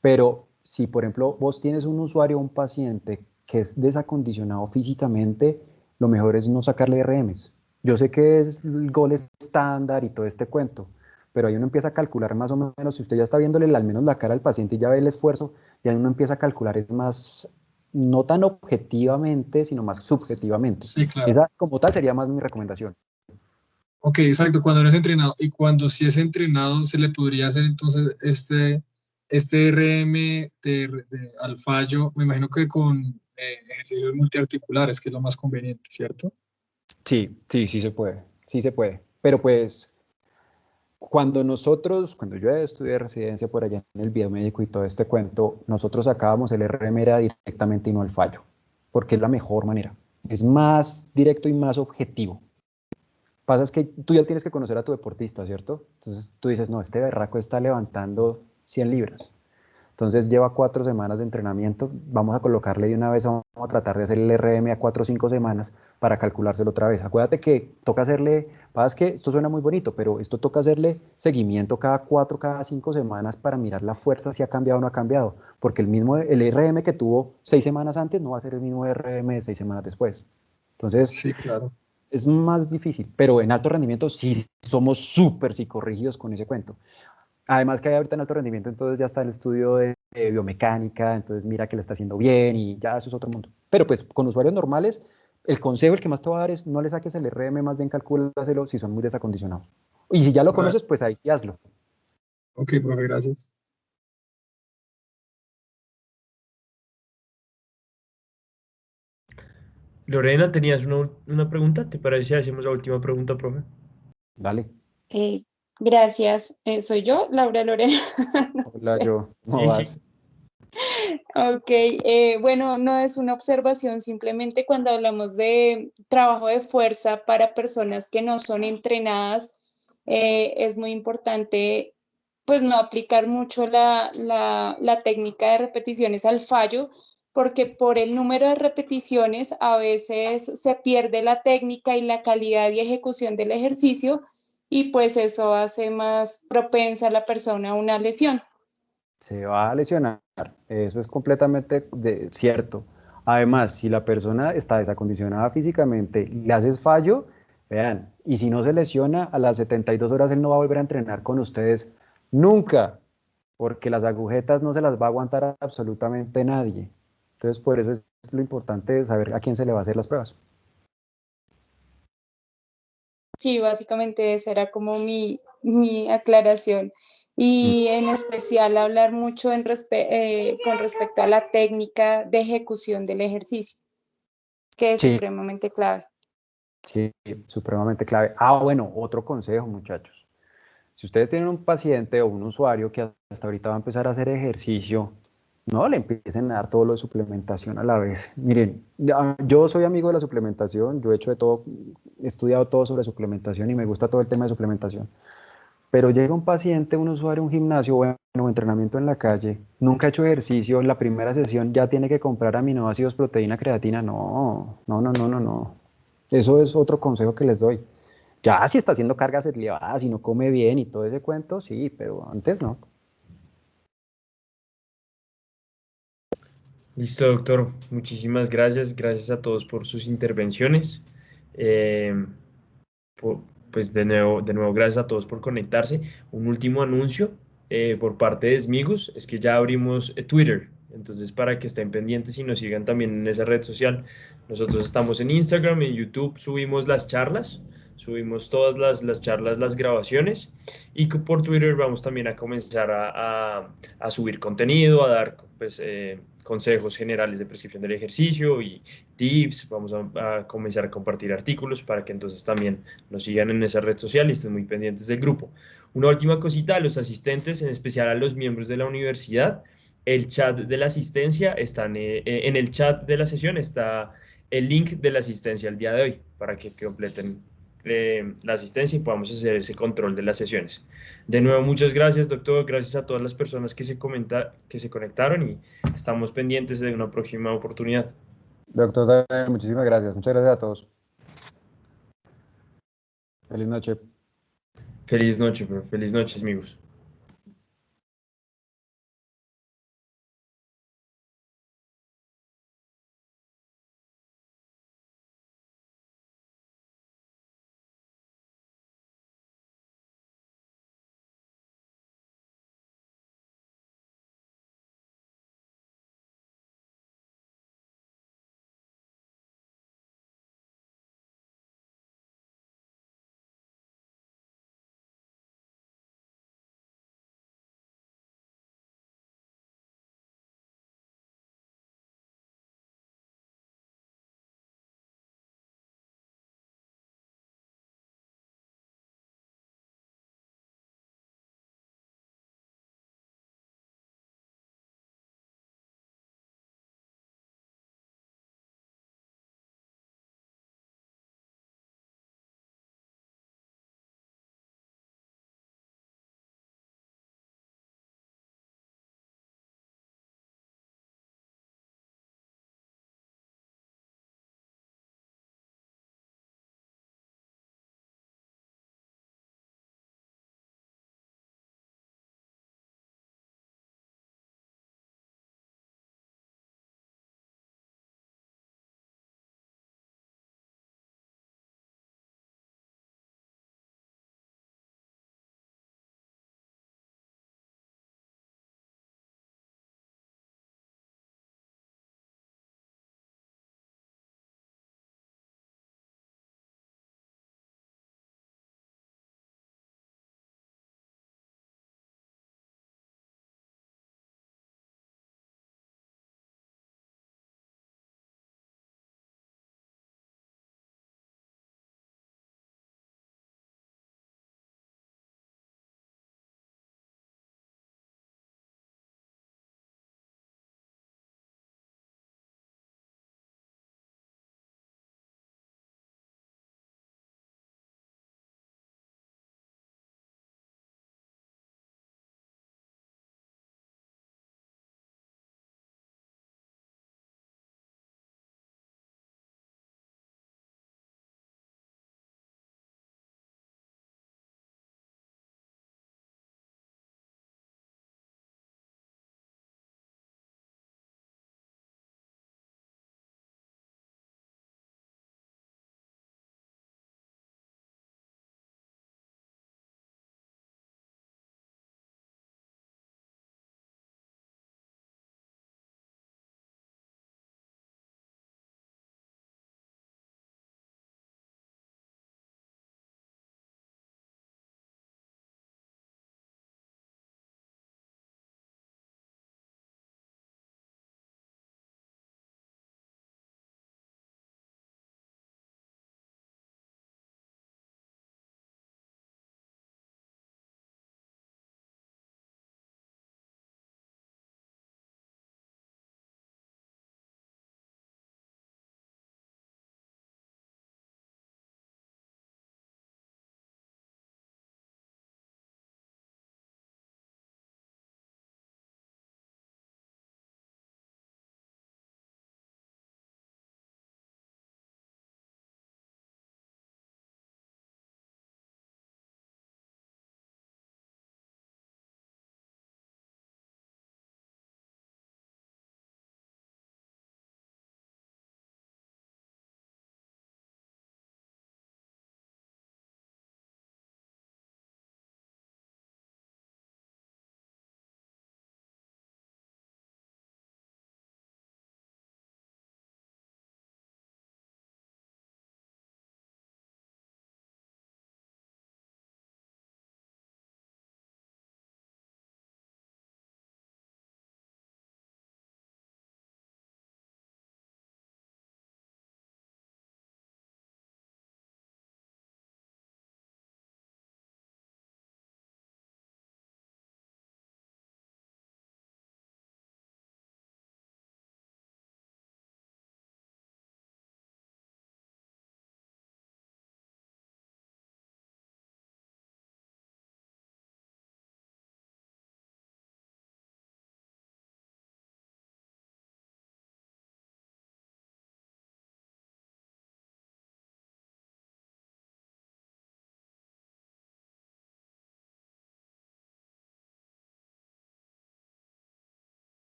Pero si, por ejemplo, vos tienes un usuario o un paciente que es desacondicionado físicamente, lo mejor es no sacarle RMs. Yo sé que es el gol estándar y todo este cuento, pero ahí uno empieza a calcular más o menos, si usted ya está viéndole al menos la cara al paciente y ya ve el esfuerzo, ya uno empieza a calcular, es más, no tan objetivamente, sino más subjetivamente. Sí, claro. Esa como tal sería más mi recomendación. Ok, exacto, cuando no es entrenado. Y cuando sí es entrenado, se le podría hacer entonces este RM al fallo, me imagino que con ejercicios multiarticulares, que es lo más conveniente, ¿cierto? Sí, sí, sí se puede, sí se puede. Pero pues cuando yo estudié residencia por allá en el biomédico y todo este cuento, nosotros sacábamos el RM era directamente y no el fallo, porque es la mejor manera. Es más directo y más objetivo. Pasa es que tú ya tienes que conocer a tu deportista, ¿cierto? Entonces tú dices, no, este berraco está levantando 100 libras. Entonces lleva 4 semanas de entrenamiento, vamos a colocarle de una vez, vamos a tratar de hacer el RM a 4 o 5 semanas para calculárselo otra vez. Acuérdate que toca hacerle, pasa es que esto suena muy bonito, pero esto toca hacerle seguimiento cada 4, cada 5 semanas para mirar la fuerza si ha cambiado o no ha cambiado, porque el RM que tuvo 6 semanas antes no va a ser el mismo RM de 6 semanas después. Entonces, Sí, claro. es más difícil, pero en alto rendimiento sí somos súper psicorrígidos con ese cuento. Además que hay ahorita en alto rendimiento, entonces ya está el estudio de biomecánica, entonces mira que lo está haciendo bien y ya eso es otro mundo. Pero pues con usuarios normales, el consejo, el que más te va a dar es no le saques el RM, más bien calcúlaselo si son muy desacondicionados. Y si ya lo Vale. conoces, pues ahí sí hazlo. Ok, profe, gracias. Lorena, ¿tenías una pregunta? ¿Te parece si hacemos la última pregunta, profe? Dale. Eh, gracias. ¿Soy yo, Laura Lorena? No Hola, sé. yo. ¿Cómo Sí, vas? sí. Ok, bueno, no es una observación, simplemente cuando hablamos de trabajo de fuerza para personas que no son entrenadas, es muy importante pues no aplicar mucho la técnica de repeticiones al fallo, porque por el número de repeticiones a veces se pierde la técnica y la calidad y ejecución del ejercicio y pues eso hace más propensa a la persona a una lesión. Se va a lesionar. Eso es completamente cierto. Además, si la persona está desacondicionada físicamente, le haces fallo, vean, y si no se lesiona, a las 72 horas él no va a volver a entrenar con ustedes nunca, porque las agujetas no se las va a aguantar absolutamente nadie. Entonces, por eso es lo importante saber a quién se le va a hacer las pruebas. Sí, básicamente esa era como mi aclaración. Mm. Y en especial hablar mucho con respecto a la técnica de ejecución del ejercicio, que es Sí, supremamente clave. sí, supremamente clave. Ah, bueno, otro consejo, muchachos. Si ustedes tienen un paciente o un usuario que hasta ahorita va a empezar a hacer ejercicio, no le empiecen a dar todo lo de suplementación a la vez. Miren, yo soy amigo de la suplementación, yo he hecho de todo, he estudiado todo sobre suplementación y me gusta todo el tema de suplementación. Pero llega un paciente, un usuario, un gimnasio, bueno, entrenamiento en la calle, nunca ha hecho ejercicio, en la primera sesión ya tiene que comprar aminoácidos, proteína, creatina. No, no, no, no, no, no. Eso es otro consejo que les doy. Ya si está haciendo cargas elevadas y no come bien y todo ese cuento, sí, pero antes no. Listo, doctor. Muchísimas gracias. Gracias a todos por sus intervenciones. Eh, po- pues de nuevo, gracias a todos por conectarse. Un último anuncio por parte de Smigus es que ya abrimos Twitter. Entonces, para que estén pendientes y nos sigan también en esa red social. Nosotros estamos en Instagram, en YouTube subimos las charlas, subimos todas las charlas, las grabaciones. Y que por Twitter vamos también a comenzar a subir contenido, a dar pues, consejos generales de prescripción del ejercicio y tips. Vamos a comenzar a compartir artículos para que entonces también nos sigan en esa red social y estén muy pendientes del grupo. Una última cosita a los asistentes, en especial a los miembros de la universidad. El chat de la asistencia está en el chat de la sesión está el link de la asistencia al día de hoy para que completen la asistencia y podamos hacer ese control de las sesiones. De nuevo, muchas gracias, doctor. Gracias a todas las personas que se conectaron y estamos pendientes de una próxima oportunidad. Doctor Daniel, muchísimas gracias. Muchas gracias a todos. Feliz noche. Feliz noche, bro. Feliz noche, amigos.